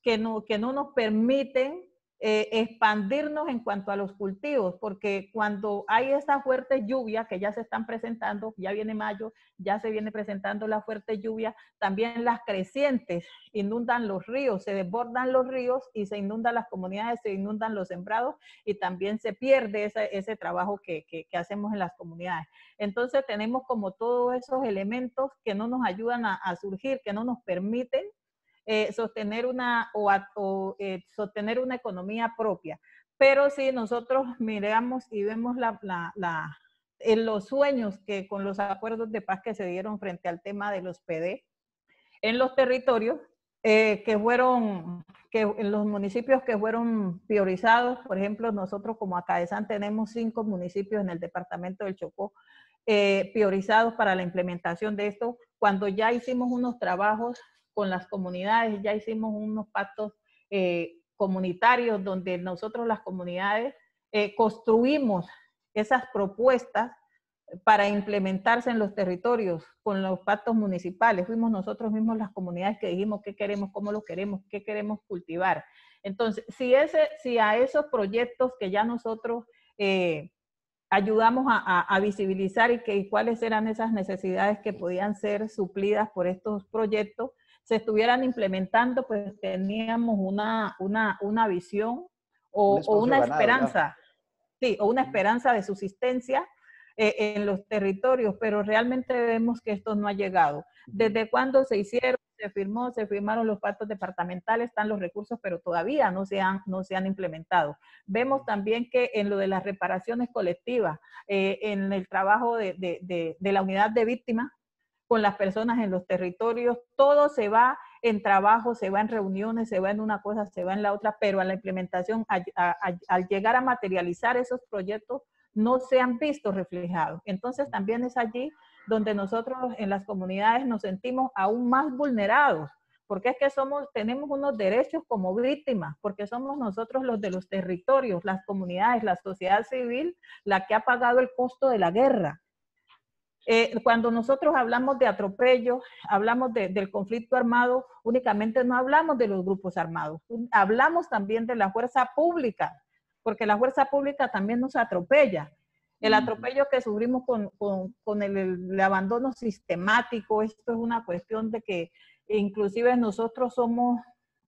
que no nos permiten expandirnos en cuanto a los cultivos, porque cuando hay esa fuerte lluvia que ya se están presentando, ya viene mayo, ya se viene presentando la fuerte lluvia, también las crecientes inundan los ríos, se desbordan los ríos y se inundan las comunidades, se inundan los sembrados y también se pierde ese trabajo que hacemos en las comunidades. Entonces tenemos como todos esos elementos que no nos ayudan a surgir, que no nos permiten sostener sostener una economía propia. Pero si nosotros miramos y vemos en los sueños que con los acuerdos de paz que se dieron frente al tema de los PD en los territorios, que en los municipios que fueron priorizados, por ejemplo, nosotros como Acaezán tenemos 5 municipios en el departamento del Chocó priorizados para la implementación de esto, cuando ya hicimos unos trabajos con las comunidades, ya hicimos unos pactos comunitarios donde nosotros las comunidades construimos esas propuestas para implementarse en los territorios con los pactos municipales. Fuimos nosotros mismos las comunidades que dijimos qué queremos, cómo lo queremos, qué queremos cultivar. Entonces, si a esos proyectos que ya nosotros ayudamos a visibilizar y cuáles eran esas necesidades que podían ser suplidas por estos proyectos, se estuvieran implementando, pues teníamos una visión o una esperanza, sí, o una esperanza de subsistencia en los territorios, pero realmente vemos que esto no ha llegado. ¿Desde cuándo se hicieron? Se firmaron los pactos departamentales, están los recursos, pero todavía no se han implementado. Vemos también que en lo de las reparaciones colectivas, en el trabajo de la unidad de víctimas con las personas en los territorios, todo se va en trabajo, se va en reuniones, se va en una cosa, se va en la otra, pero a la implementación, al llegar a materializar esos proyectos, no se han visto reflejados. Entonces también es allí donde nosotros en las comunidades nos sentimos aún más vulnerados, porque es que tenemos unos derechos como víctimas, porque somos nosotros los de los territorios, las comunidades, la sociedad civil, la que ha pagado el costo de la guerra. Cuando nosotros hablamos de atropello, hablamos del conflicto armado, únicamente no hablamos de los grupos armados, hablamos también de la fuerza pública, porque la fuerza pública también nos atropella. El atropello que sufrimos con el abandono sistemático, esto es una cuestión de que inclusive nosotros somos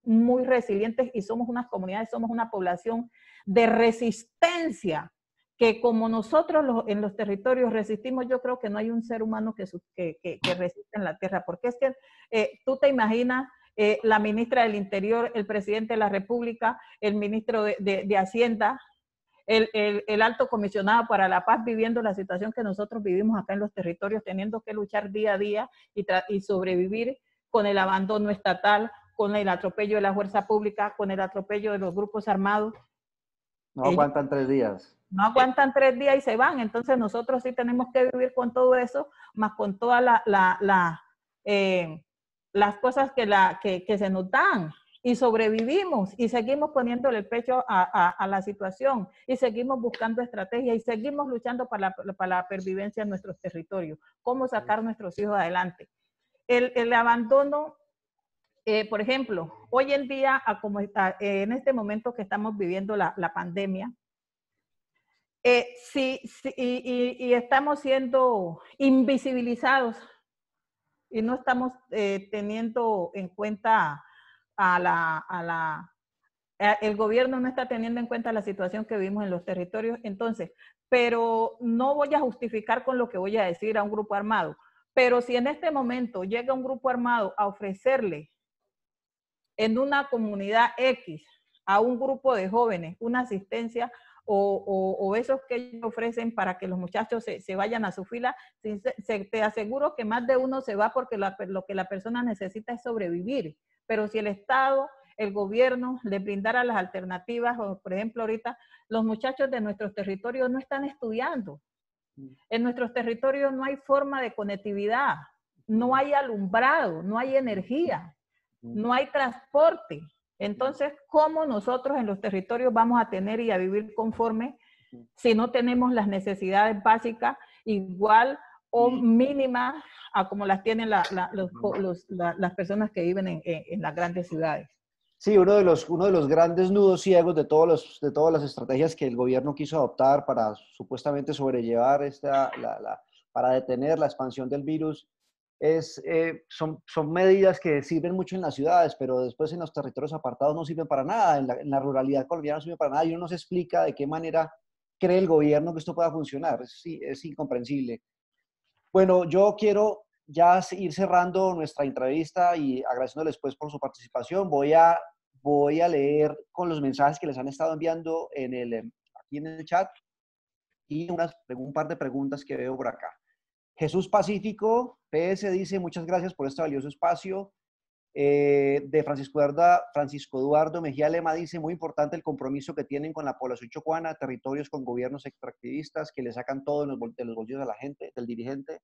muy resilientes y somos unas comunidades, somos una población de resistencia, que como nosotros en los territorios resistimos, yo creo que no hay un ser humano que resista en la tierra, porque es que tú te imaginas la ministra del Interior, el presidente de la República, el ministro de Hacienda, el alto comisionado para la paz viviendo la situación que nosotros vivimos acá en los territorios, teniendo que luchar día a día y sobrevivir con el abandono estatal, con el atropello de la fuerza pública, con el atropello de los grupos armados. No aguantan 3 días. No aguantan 3 días y se van. Entonces nosotros sí tenemos que vivir con todo eso, más con todas las cosas que se nos dan. Y sobrevivimos y seguimos poniéndole el pecho a la situación y seguimos buscando estrategias y seguimos luchando para la pervivencia en nuestros territorios. Cómo sacar a nuestros hijos adelante. El abandono, por ejemplo, hoy en día, en este momento que estamos viviendo la pandemia, y estamos siendo invisibilizados y no estamos teniendo en cuenta el gobierno no está teniendo en cuenta la situación que vivimos en los territorios. Entonces, pero no voy a justificar con lo que voy a decir a un grupo armado, pero si en este momento llega un grupo armado a ofrecerle en una comunidad X a un grupo de jóvenes una asistencia o esos que ellos ofrecen para que los muchachos se vayan a su fila, te aseguro que más de uno se va porque lo que la persona necesita es sobrevivir. Pero si el Estado, el gobierno le brindara las alternativas, o por ejemplo ahorita los muchachos de nuestros territorios no están estudiando. En nuestros territorios no hay forma de conectividad, no hay alumbrado, no hay energía, no hay transporte. Entonces, ¿cómo nosotros en los territorios vamos a tener y a vivir conforme si no tenemos las necesidades básicas igual o mínimas a como las tienen las personas que viven en las grandes ciudades? Sí, uno de los grandes nudos ciegos de todas las estrategias que el gobierno quiso adoptar para supuestamente sobrellevar para detener la expansión del virus son medidas que sirven mucho en las ciudades, pero después en los territorios apartados no sirven para nada, en la ruralidad colombiana no sirven para nada y uno no se explica de qué manera cree el gobierno que esto pueda funcionar. Es incomprensible. Bueno, yo quiero ya ir cerrando nuestra entrevista y agradeciéndoles pues por su participación. Voy a leer con los mensajes que les han estado enviando aquí en el chat y un par de preguntas que veo por acá. Jesús Pacífico, PS, dice, muchas gracias por este valioso espacio. De Francisco Eduardo Mejía Lema dice, muy importante el compromiso que tienen con la población chocuana, territorios con gobiernos extractivistas que le sacan todo de los bolsillos a la gente, del dirigente.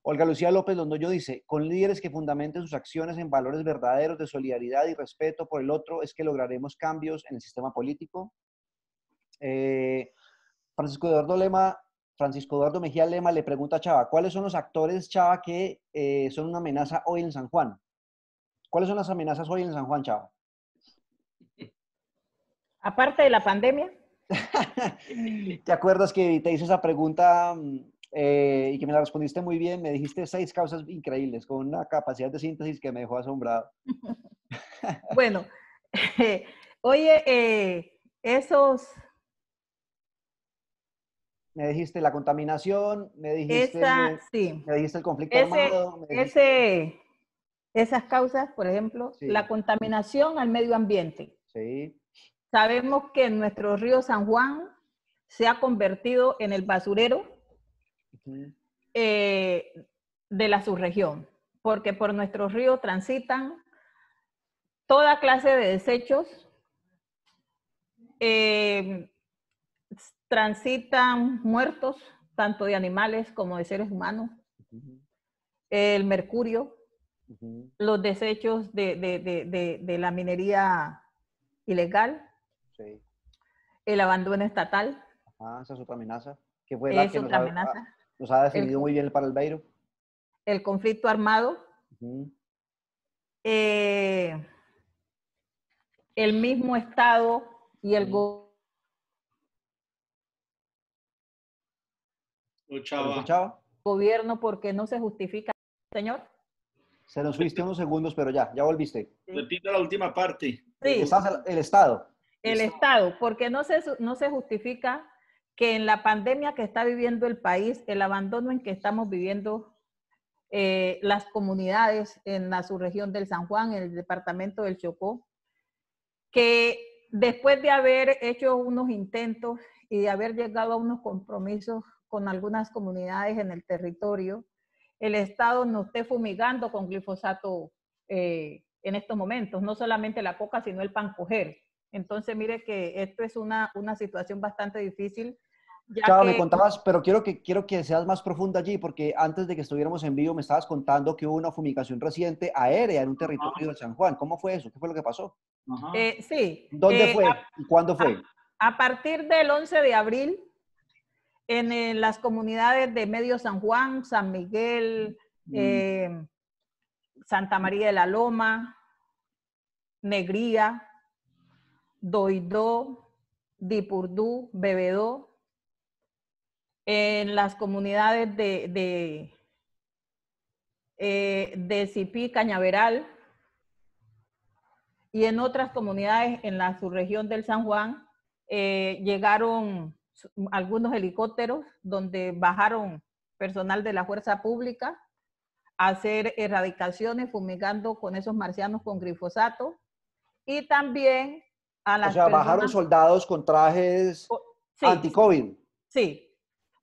Olga Lucía López Londoño dice, con líderes que fundamenten sus acciones en valores verdaderos de solidaridad y respeto por el otro, es que lograremos cambios en el sistema político. Francisco Eduardo Mejía Lema le pregunta a Chava, ¿cuáles son los actores, Chava, que son una amenaza hoy en San Juan? ¿Cuáles son las amenazas hoy en San Juan, Chava? Aparte de la pandemia. ¿Te acuerdas que te hice esa pregunta y que me la respondiste muy bien? Me dijiste 6 causas increíbles, con una capacidad de síntesis que me dejó asombrado. Bueno, oye, esos... Me dijiste la contaminación, me dijiste, sí. me dijiste el conflicto armado. Esas causas, por ejemplo, sí. La contaminación al medio ambiente. Sí. Sabemos que nuestro río San Juan se ha convertido en el basurero de la subregión, porque por nuestro río transitan toda clase de desechos, transitan muertos, tanto de animales como de seres humanos, el mercurio, los desechos de la minería ilegal, sí. El abandono estatal. Esa es otra amenaza, que fue la que nos ha definido muy bien el Paralbeiro. El conflicto armado. El mismo Estado y el gobierno, porque no se justifica, señor. Se nos fuiste unos segundos, pero ya volviste. Sí. Repita la última parte. Sí. El Estado. El Estado, porque no se justifica que en la pandemia que está viviendo el país, el abandono en que estamos viviendo las comunidades en la subregión del San Juan, en el departamento del Chocó, que después de haber hecho unos intentos y de haber llegado a unos compromisos con algunas comunidades en el territorio, el Estado nos esté fumigando con glifosato en estos momentos, no solamente la coca, sino el pancoger. Entonces, mire que esto es una situación bastante difícil. Chava, me contabas, pero quiero que seas más profunda allí, porque antes de que estuviéramos en vivo me estabas contando que hubo una fumigación reciente aérea en un territorio de San Juan. ¿Cómo fue eso? ¿Qué fue lo que pasó? Sí. ¿Dónde fue y cuándo fue? A partir del 11 de abril, en las comunidades de Medio San Juan, San Miguel, Santa María de la Loma, Negría, Doidó, Dipurdú, Bebedó, en las comunidades de Cipí, Cañaveral, y en otras comunidades en la subregión del San Juan, llegaron algunos helicópteros donde bajaron personal de la fuerza pública a hacer erradicaciones, fumigando con esos marcianos con glifosato, y también a las bajaron soldados con trajes anti-COVID. Sí,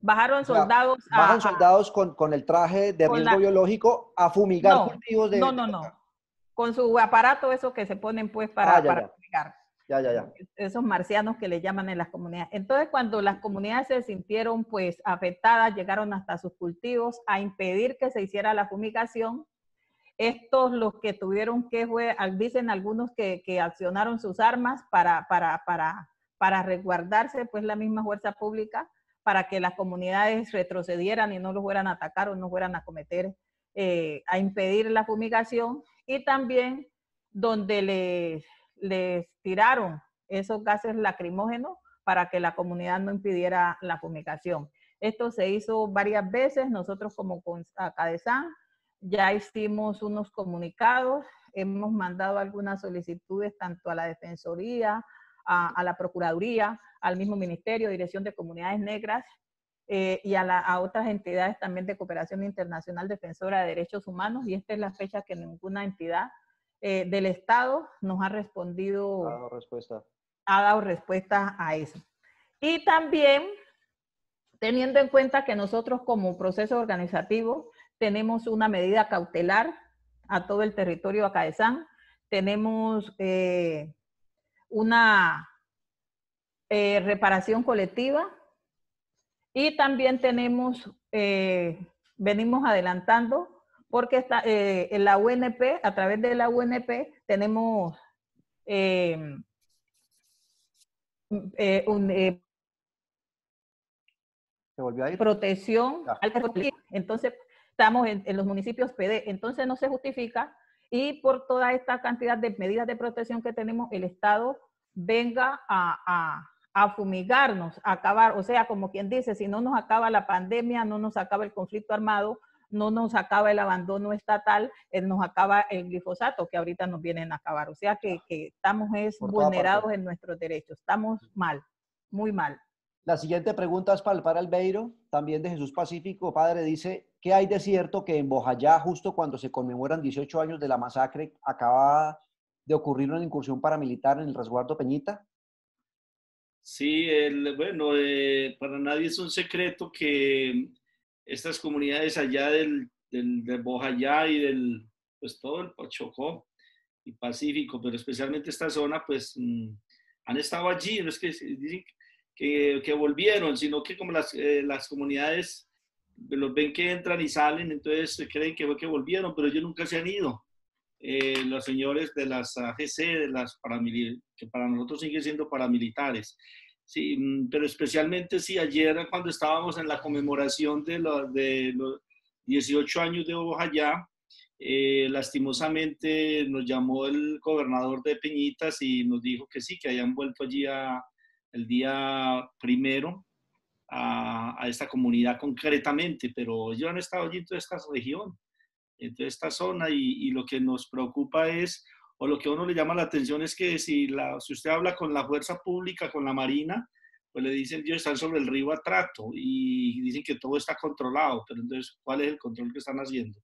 bajaron soldados. Bajan soldados con el traje de riesgo biológico a fumigar cultivos de... No. Con su aparato, eso que se ponen pues para fumigar. Ya. Esos marcianos que le llaman en las comunidades. Entonces, cuando las comunidades se sintieron pues afectadas, llegaron hasta sus cultivos a impedir que se hiciera la fumigación. Estos, los que tuvieron que, dicen algunos que accionaron sus armas para resguardarse, pues la misma fuerza pública, para que las comunidades retrocedieran y no los fueran a atacar o no fueran a cometer, a impedir la fumigación, y también donde les tiraron esos gases lacrimógenos para que la comunidad no impidiera la fumigación. Esto se hizo varias veces. Nosotros como CADESAN ya hicimos unos comunicados, hemos mandado algunas solicitudes tanto a la Defensoría, a la Procuraduría, al mismo Ministerio, Dirección de Comunidades Negras, y a otras entidades también de cooperación internacional defensora de derechos humanos, y esta es la fecha que ninguna entidad del Estado nos ha respondido, ha dado respuesta a eso. Y también teniendo en cuenta que nosotros como proceso organizativo tenemos una medida cautelar a todo el territorio de Acaezán. Tenemos una reparación colectiva y también tenemos, venimos adelantando porque está, en la UNP, a través de la UNP, tenemos ¿Se volvió a ir? Protección. Entonces, estamos en los municipios PD. Entonces, no se justifica y por toda esta cantidad de medidas de protección que tenemos, el Estado venga a fumigarnos, a acabar, o sea, como quien dice, si no nos acaba la pandemia, no nos acaba el conflicto armado, no nos acaba el abandono estatal, nos acaba el glifosato, que ahorita nos vienen a acabar. O sea que estamos vulnerados en nuestros derechos, estamos mal, muy mal. La siguiente pregunta es para el Beiro, también de Jesús Pacífico. Padre, dice, ¿qué hay de cierto que en Bojayá, justo cuando se conmemoran 18 años de la masacre, acaba de ocurrir una incursión paramilitar en el resguardo Peñita? Sí, bueno, para nadie es un secreto que estas comunidades allá de Bojayá y pues todo el Chocó y Pacífico, pero especialmente esta zona, pues han estado allí. No es que dicen que volvieron, sino que como las comunidades los ven que entran y salen, entonces creen que fue que volvieron, pero ellos nunca se han ido. Los señores de las AGC, que para nosotros siguen siendo paramilitares. Sí, pero especialmente sí, ayer cuando estábamos en la conmemoración de los 18 años de Bojayá, lastimosamente nos llamó el gobernador de Peñitas y nos dijo que sí, que habían vuelto allí el día primero a esta comunidad concretamente, pero ellos han estado allí en toda esta región, en toda esta zona, y lo que nos preocupa es, o lo que a uno le llama la atención es que si usted habla con la fuerza pública, con la Marina, pues le dicen ellos están sobre el río Atrato y dicen que todo está controlado, pero entonces, ¿cuál es el control que están haciendo?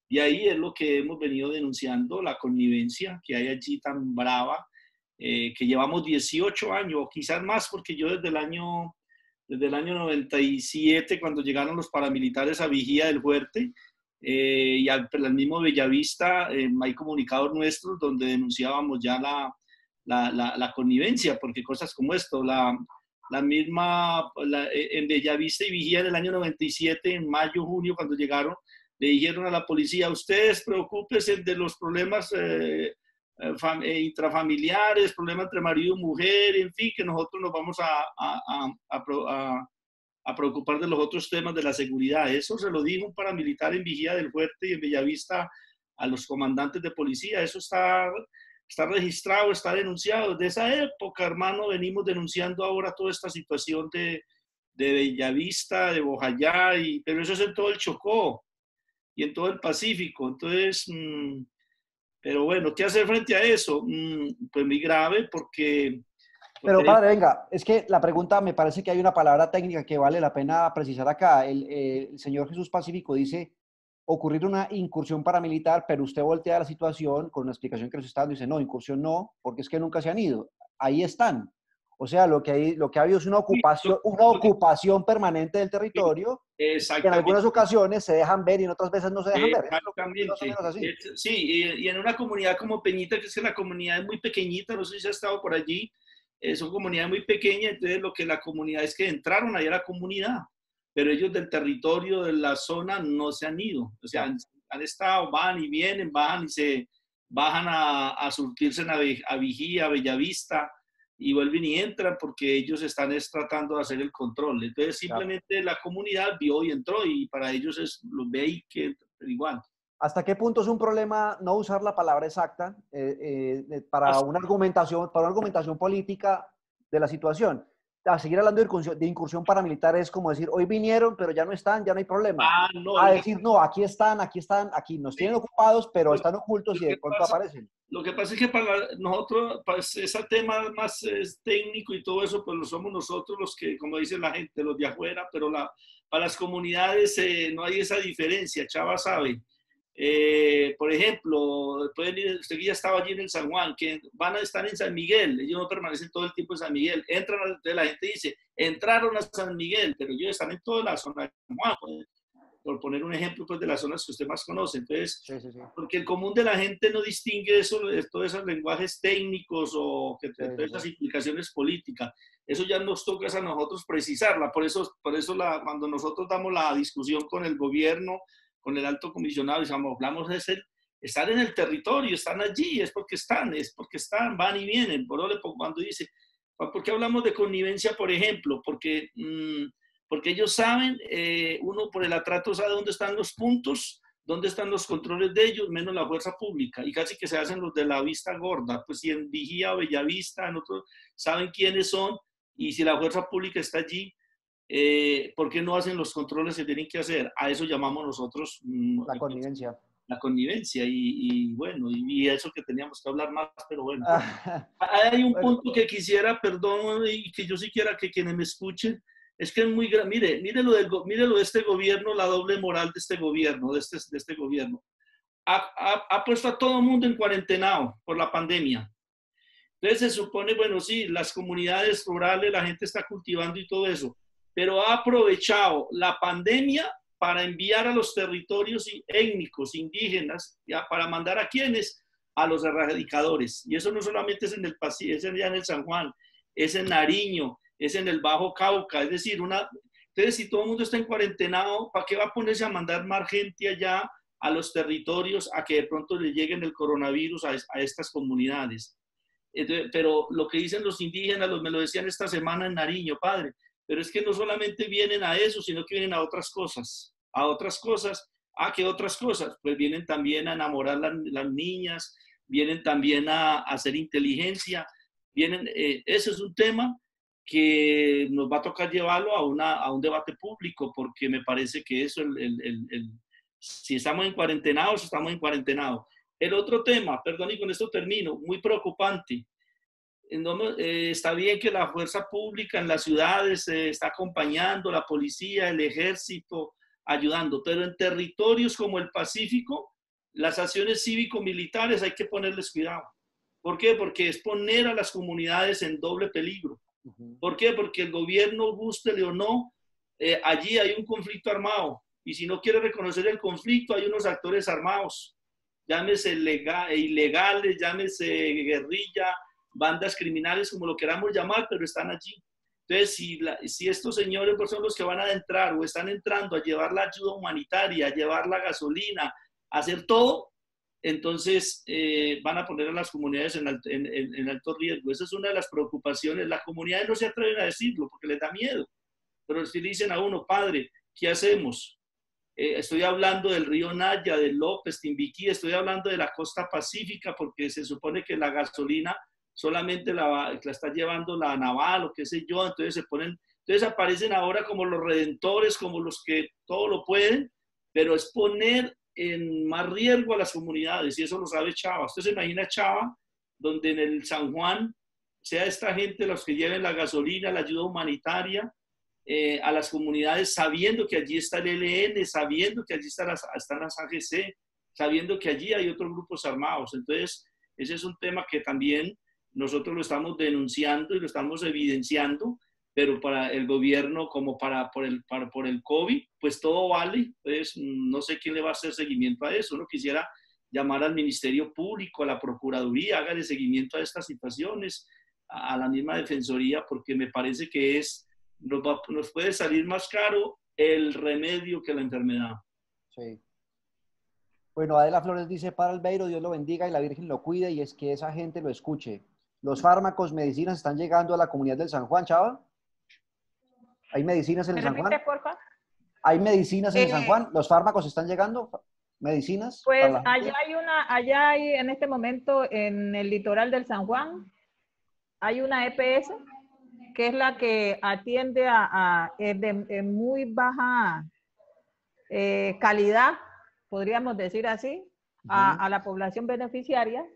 Y ahí es lo que hemos venido denunciando, la connivencia que hay allí tan brava, que llevamos 18 años, o quizás más, porque yo desde el año 97, cuando llegaron los paramilitares a Vigía del Fuerte, y al mismo Bellavista, hay comunicados nuestros donde denunciábamos ya la connivencia, porque cosas como esto, en Bellavista y Vigía en el año 97, en mayo, junio, cuando llegaron, le dijeron a la policía, ustedes preocúpense de los problemas intrafamiliares, problemas entre marido y mujer, en fin, que nosotros nos vamos a preocupar de los otros temas de la seguridad. Eso se lo dijo un paramilitar en Vigía del Fuerte y en Bellavista a los comandantes de policía. Eso está registrado, está denunciado. Desde esa época, hermano, venimos denunciando ahora toda esta situación de Bellavista, de Bojayá, pero eso es en todo el Chocó y en todo el Pacífico. Entonces, pero bueno, ¿qué hacer frente a eso? Pues muy grave porque... Pero padre, venga, es que la pregunta me parece que hay una palabra técnica que vale la pena precisar acá. El señor Jesús Pacífico dice ocurrir una incursión paramilitar, pero usted voltea la situación con una explicación que nos está dando y dice, no, incursión no, porque es que nunca se han ido. Ahí están. O sea, lo que ha habido es una ocupación permanente del territorio, que en algunas ocasiones se dejan ver y en otras veces no se dejan ver. Exactamente. Sí, y en una comunidad como Peñita, que es que la comunidad es muy pequeñita, no sé si ha estado por allí, son comunidades muy pequeñas, entonces lo que la comunidad es que entraron allá a la comunidad, pero ellos del territorio, de la zona, no se han ido. O sea, han estado, van y vienen, bajan y se bajan a surtirse a Vigía, a Bellavista, y vuelven y entran porque ellos están tratando de hacer el control. Entonces simplemente la comunidad vio y entró y para ellos los ve y que igual. ¿Hasta qué punto es un problema no usar la palabra exacta para una argumentación política de la situación? A seguir hablando de incursión paramilitar es como decir, hoy vinieron, pero ya no están, ya no hay problema. A decir, no, aquí están, aquí nos tienen ocupados, pero están ocultos y de pronto aparecen. Lo que pasa es que para nosotros, pues, ese tema más técnico y todo eso, pues lo somos nosotros los que, como dice la gente, los de afuera, pero para las comunidades no hay esa diferencia, Chava sabe. Por ejemplo, usted que ya estaba allí en el San Juan, que van a estar en San Miguel, ellos no permanecen todo el tiempo en San Miguel, la gente dice, entraron a San Miguel, pero ellos están en toda la zona de San Juan. Pues. por poner un ejemplo pues, de las zonas que usted más conoce. Entonces, Sí, sí, sí. porque el común de la gente no distingue eso, todos esos lenguajes técnicos o que, Sí, todas sí, esas sí. implicaciones políticas. Eso ya nos toca a nosotros precisarla. Por eso cuando nosotros damos la discusión con el gobierno, con el alto comisionado, y hablamos de estar en el territorio, están allí, es porque están, van y vienen. Cuando dice, ¿por qué hablamos de connivencia, por ejemplo? Porque ellos saben, uno por el atrato sabe dónde están los puntos, dónde están los controles de ellos, menos la fuerza pública. Y casi que se hacen los de la vista gorda. Pues si en Vigía o Bellavista, en otros, saben quiénes son, y si la fuerza pública está allí, ¿por qué no hacen los controles que tienen que hacer? A eso llamamos nosotros La connivencia. la connivencia. Y bueno, y eso que teníamos que hablar más, pero bueno. Hay un Bueno, punto que quisiera, perdón, y que yo sí quiera que quienes me escuchen, es que es muy grave. Mire lo de este gobierno, la doble moral de este gobierno, de este gobierno. Ha puesto a todo el mundo en cuarentenado por la pandemia. Entonces se supone, bueno, sí, las comunidades rurales, la gente está cultivando y todo eso, pero ha aprovechado la pandemia para enviar a los territorios étnicos, indígenas, ya, para mandar a quienes, a los erradicadores. Y eso no solamente es en el Pacífico, es ya en el San Juan, es en Nariño, es en el Bajo Cauca, es decir, entonces si todo el mundo está en cuarentenado, ¿para qué va a ponerse a mandar más gente allá a los territorios a que de pronto le lleguen el coronavirus a estas comunidades? Entonces, pero lo que dicen los indígenas, me lo decían esta semana en Nariño, padre, pero es que no solamente vienen a eso, sino que vienen a otras cosas, ¿qué otras cosas? Pues vienen también a enamorar las niñas, vienen también a hacer inteligencia, ese es un tema que nos va a tocar llevarlo a un debate público, porque me parece que eso, si estamos en cuarentenados, estamos en cuarentenados. El otro tema, perdón, y con esto termino, muy preocupante. Está bien que la fuerza pública en las ciudades está acompañando, la policía, el ejército, ayudando, pero en territorios como el Pacífico, las acciones cívico-militares hay que ponerles cuidado. ¿Por qué? Porque es poner a las comunidades en doble peligro. ¿Por qué? Porque el gobierno, gústele o no, allí hay un conflicto armado, y si no quiere reconocer el conflicto, hay unos actores armados, llámese ilegales, llámese guerrilla, bandas criminales, como lo queramos llamar, pero están allí. Entonces, si estos señores pues, son los que van a entrar o están entrando a llevar la ayuda humanitaria, a llevar la gasolina, a hacer todo, entonces van a poner a las comunidades en alto riesgo. Esa es una de las preocupaciones. Las comunidades no se atreven a decirlo porque les da miedo, pero si le dicen a uno, padre, ¿qué hacemos? Estoy hablando del río Naya, del López, Timbiquí, estoy hablando de la costa pacífica, porque se supone que la gasolina solamente la está llevando la naval o qué sé yo, entonces aparecen ahora como los redentores, como los que todo lo pueden, pero es poner en más riesgo a las comunidades, y eso lo sabe Chava. Usted se imagina Chava, donde en el San Juan sea esta gente los que lleven la gasolina, la ayuda humanitaria, a las comunidades, sabiendo que allí está el ELN, sabiendo que allí están las AGC, sabiendo que allí hay otros grupos armados. Entonces, ese es un tema que también nosotros lo estamos denunciando y lo estamos evidenciando, pero para el gobierno como por el COVID, pues todo vale. Pues no sé quién le va a hacer seguimiento a eso. No quisiera llamar al Ministerio Público, a la Procuraduría, hágale seguimiento a estas situaciones, a la misma Defensoría, porque me parece que nos puede salir más caro el remedio que la enfermedad. Sí. Bueno, Adela Flores dice, para Albeiro, Dios lo bendiga y la Virgen lo cuide, y es que esa gente lo escuche. ¿Los fármacos, medicinas están llegando a la comunidad del San Juan, Chava? ¿Hay medicinas en ¿Me el San Juan? repite, por favor? ¿Hay medicinas en el San Juan? ¿Los fármacos están llegando? ¿Medicinas para Pues la gente? allá hay en este momento en el litoral del San Juan, hay una EPS que es la que atiende de muy baja calidad, podríamos decir así, a la población beneficiaria,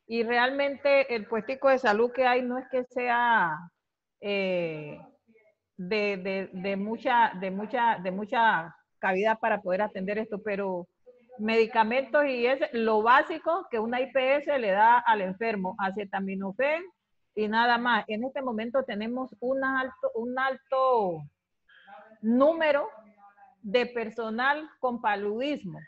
y realmente el puestico de salud que hay no es que sea de mucha cavidad para poder atender esto, pero medicamentos y es lo básico que una IPS le da al enfermo, acetaminofén y nada más. En este momento tenemos un alto número de personal con paludismo.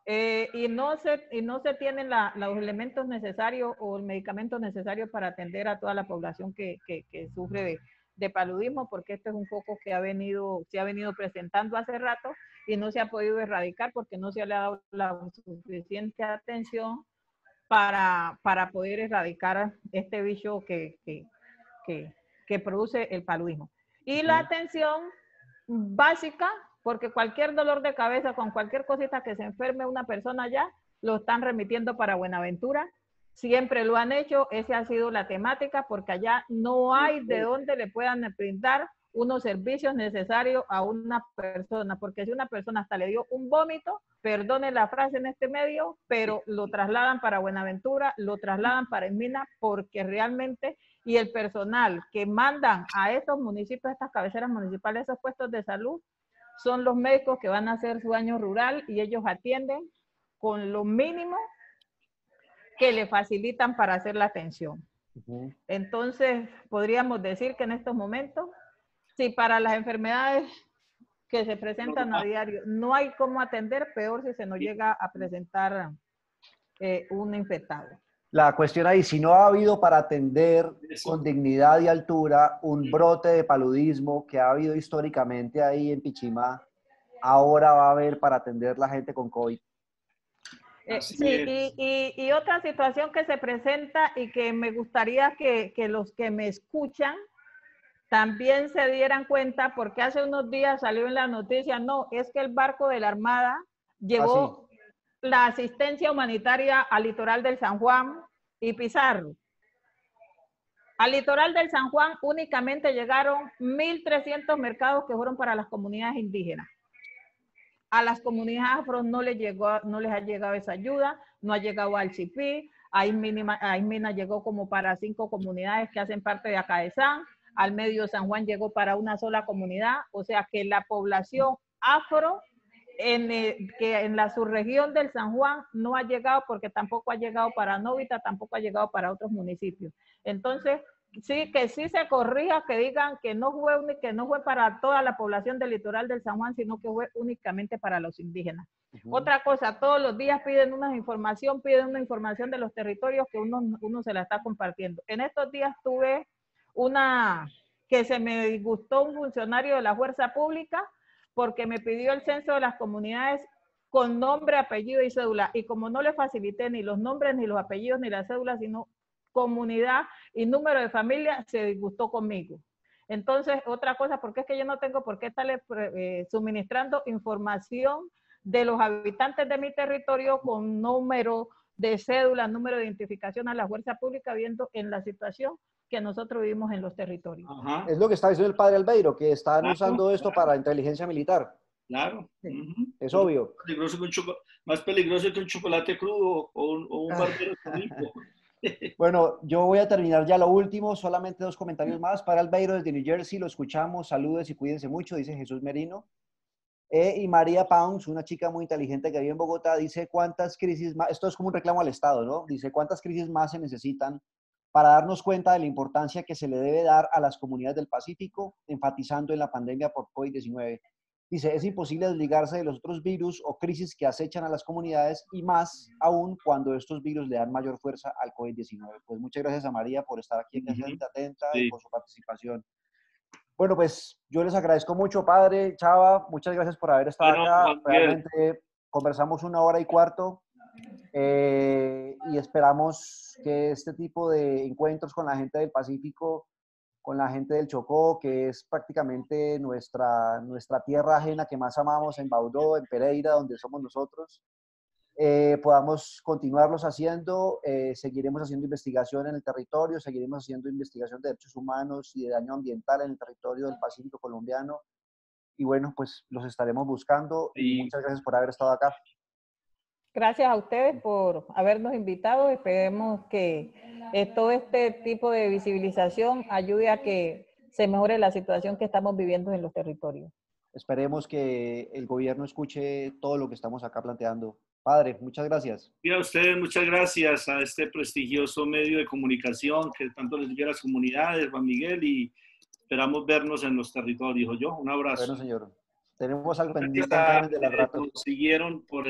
Y no se tienen los elementos necesarios o el medicamento necesario para atender a toda la población que sufre de paludismo, porque este es un foco que se ha venido presentando hace rato y no se ha podido erradicar porque no se le ha dado la suficiente atención para poder erradicar este bicho que produce el paludismo. Y la atención básica, porque cualquier dolor de cabeza, con cualquier cosita que se enferme una persona ya, lo están remitiendo para Buenaventura. Siempre lo han hecho, esa ha sido la temática, porque allá no hay de dónde le puedan brindar unos servicios necesarios a una persona, porque si una persona hasta le dio un vómito, perdone la frase en este medio, pero lo trasladan para Buenaventura, lo trasladan para Esmina, porque realmente, y el personal que mandan a estos municipios, a estas cabeceras municipales, esos puestos de salud, son los médicos que van a hacer su año rural y ellos atienden con lo mínimo que le facilitan para hacer la atención. Entonces, podríamos decir que en estos momentos, si para las enfermedades que se presentan a diario no hay cómo atender, peor si se nos llega a presentar un infectado. La cuestión ahí, si no ha habido para atender con dignidad y altura un brote de paludismo que ha habido históricamente ahí en Pichimá, ahora va a haber para atender la gente con COVID. Sí, y otra situación que se presenta y que me gustaría que los que me escuchan también se dieran cuenta, porque hace unos días salió en la noticia, no, es que el barco de la Armada llevó la asistencia humanitaria al litoral del San Juan y Pizarro. Al litoral del San Juan únicamente llegaron 1.300 mercados que fueron para las comunidades indígenas. A las comunidades afro no les ha llegado esa ayuda, no ha llegado al CIPI, a Ismina llegó como para 5 comunidades que hacen parte de Acaezán, al medio San Juan llegó para una sola comunidad, o sea que la población afro en la subregión del San Juan no ha llegado, porque tampoco ha llegado para Novita, tampoco ha llegado para otros municipios. Entonces, sí se corrija, que digan que no fue para toda la población del litoral del San Juan, sino que fue únicamente para los indígenas. Otra cosa, todos los días piden una información de los territorios que uno se la está compartiendo. En estos días tuve que se me disgustó un funcionario de la fuerza pública porque me pidió el censo de las comunidades con nombre, apellido y cédula, y como no le facilité ni los nombres, ni los apellidos, ni la cédula, sino comunidad y número de familia, se disgustó conmigo. Entonces, otra cosa, porque es que yo no tengo por qué estarle suministrando información de los habitantes de mi territorio con número de cédula, número de identificación a la fuerza pública, viendo en la situación que nosotros vivimos en los territorios. Ajá. Es lo que está diciendo el padre Albeiro, que están usando esto para inteligencia militar. Claro. Es obvio. Más peligroso que un chocolate crudo o un barbero rico. Bueno, yo voy a terminar ya lo último, solamente 2 comentarios más. Padre Albeiro desde New Jersey, lo escuchamos, saludos y cuídense mucho, dice Jesús Merino. Y María Pounds, una chica muy inteligente que vive en Bogotá, dice cuántas crisis más, esto es como un reclamo al Estado, ¿no? Dice cuántas crisis más se necesitan para darnos cuenta de la importancia que se le debe dar a las comunidades del Pacífico, enfatizando en la pandemia por COVID-19. Dice, es imposible desligarse de los otros virus o crisis que acechan a las comunidades y más aún cuando estos virus le dan mayor fuerza al COVID-19. Pues muchas gracias a María por estar aquí, atenta y por su participación. Bueno, pues yo les agradezco mucho, padre, Chava, muchas gracias por haber estado acá. Realmente conversamos 1 hora y cuarto. Y esperamos que este tipo de encuentros con la gente del Pacífico, con la gente del Chocó, que es prácticamente nuestra tierra ajena que más amamos, en Baudó, en Pereira, donde somos nosotros, podamos continuarlos haciendo. Seguiremos haciendo investigación en el territorio, seguiremos haciendo investigación de derechos humanos y de daño ambiental en el territorio del Pacífico colombiano. Y bueno, pues los estaremos buscando y muchas gracias por haber estado acá. Gracias a ustedes por habernos invitado. Esperemos que todo este tipo de visibilización ayude a que se mejore la situación que estamos viviendo en los territorios. Esperemos que el gobierno escuche todo lo que estamos acá planteando. Padre, muchas gracias. Y a ustedes, muchas gracias a este prestigioso medio de comunicación que tanto les sirve a las comunidades, Juan Miguel, y esperamos vernos en los territorios. Un abrazo. Bueno, señor. Tenemos algo Gracias pendiente en Carmen de la que Trato. nos siguieron por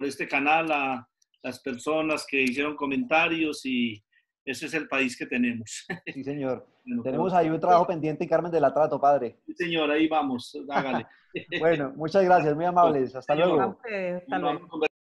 este canal, a las personas que hicieron comentarios, y ese es el país que tenemos. Sí, señor. Bueno, Tenemos pues, ahí un trabajo pendiente en Carmen de la Trato, padre. sí, señor, ahí vamos, hágale. Bueno, muchas gracias, muy amables. Hasta Señor, luego. Hasta luego. vamos a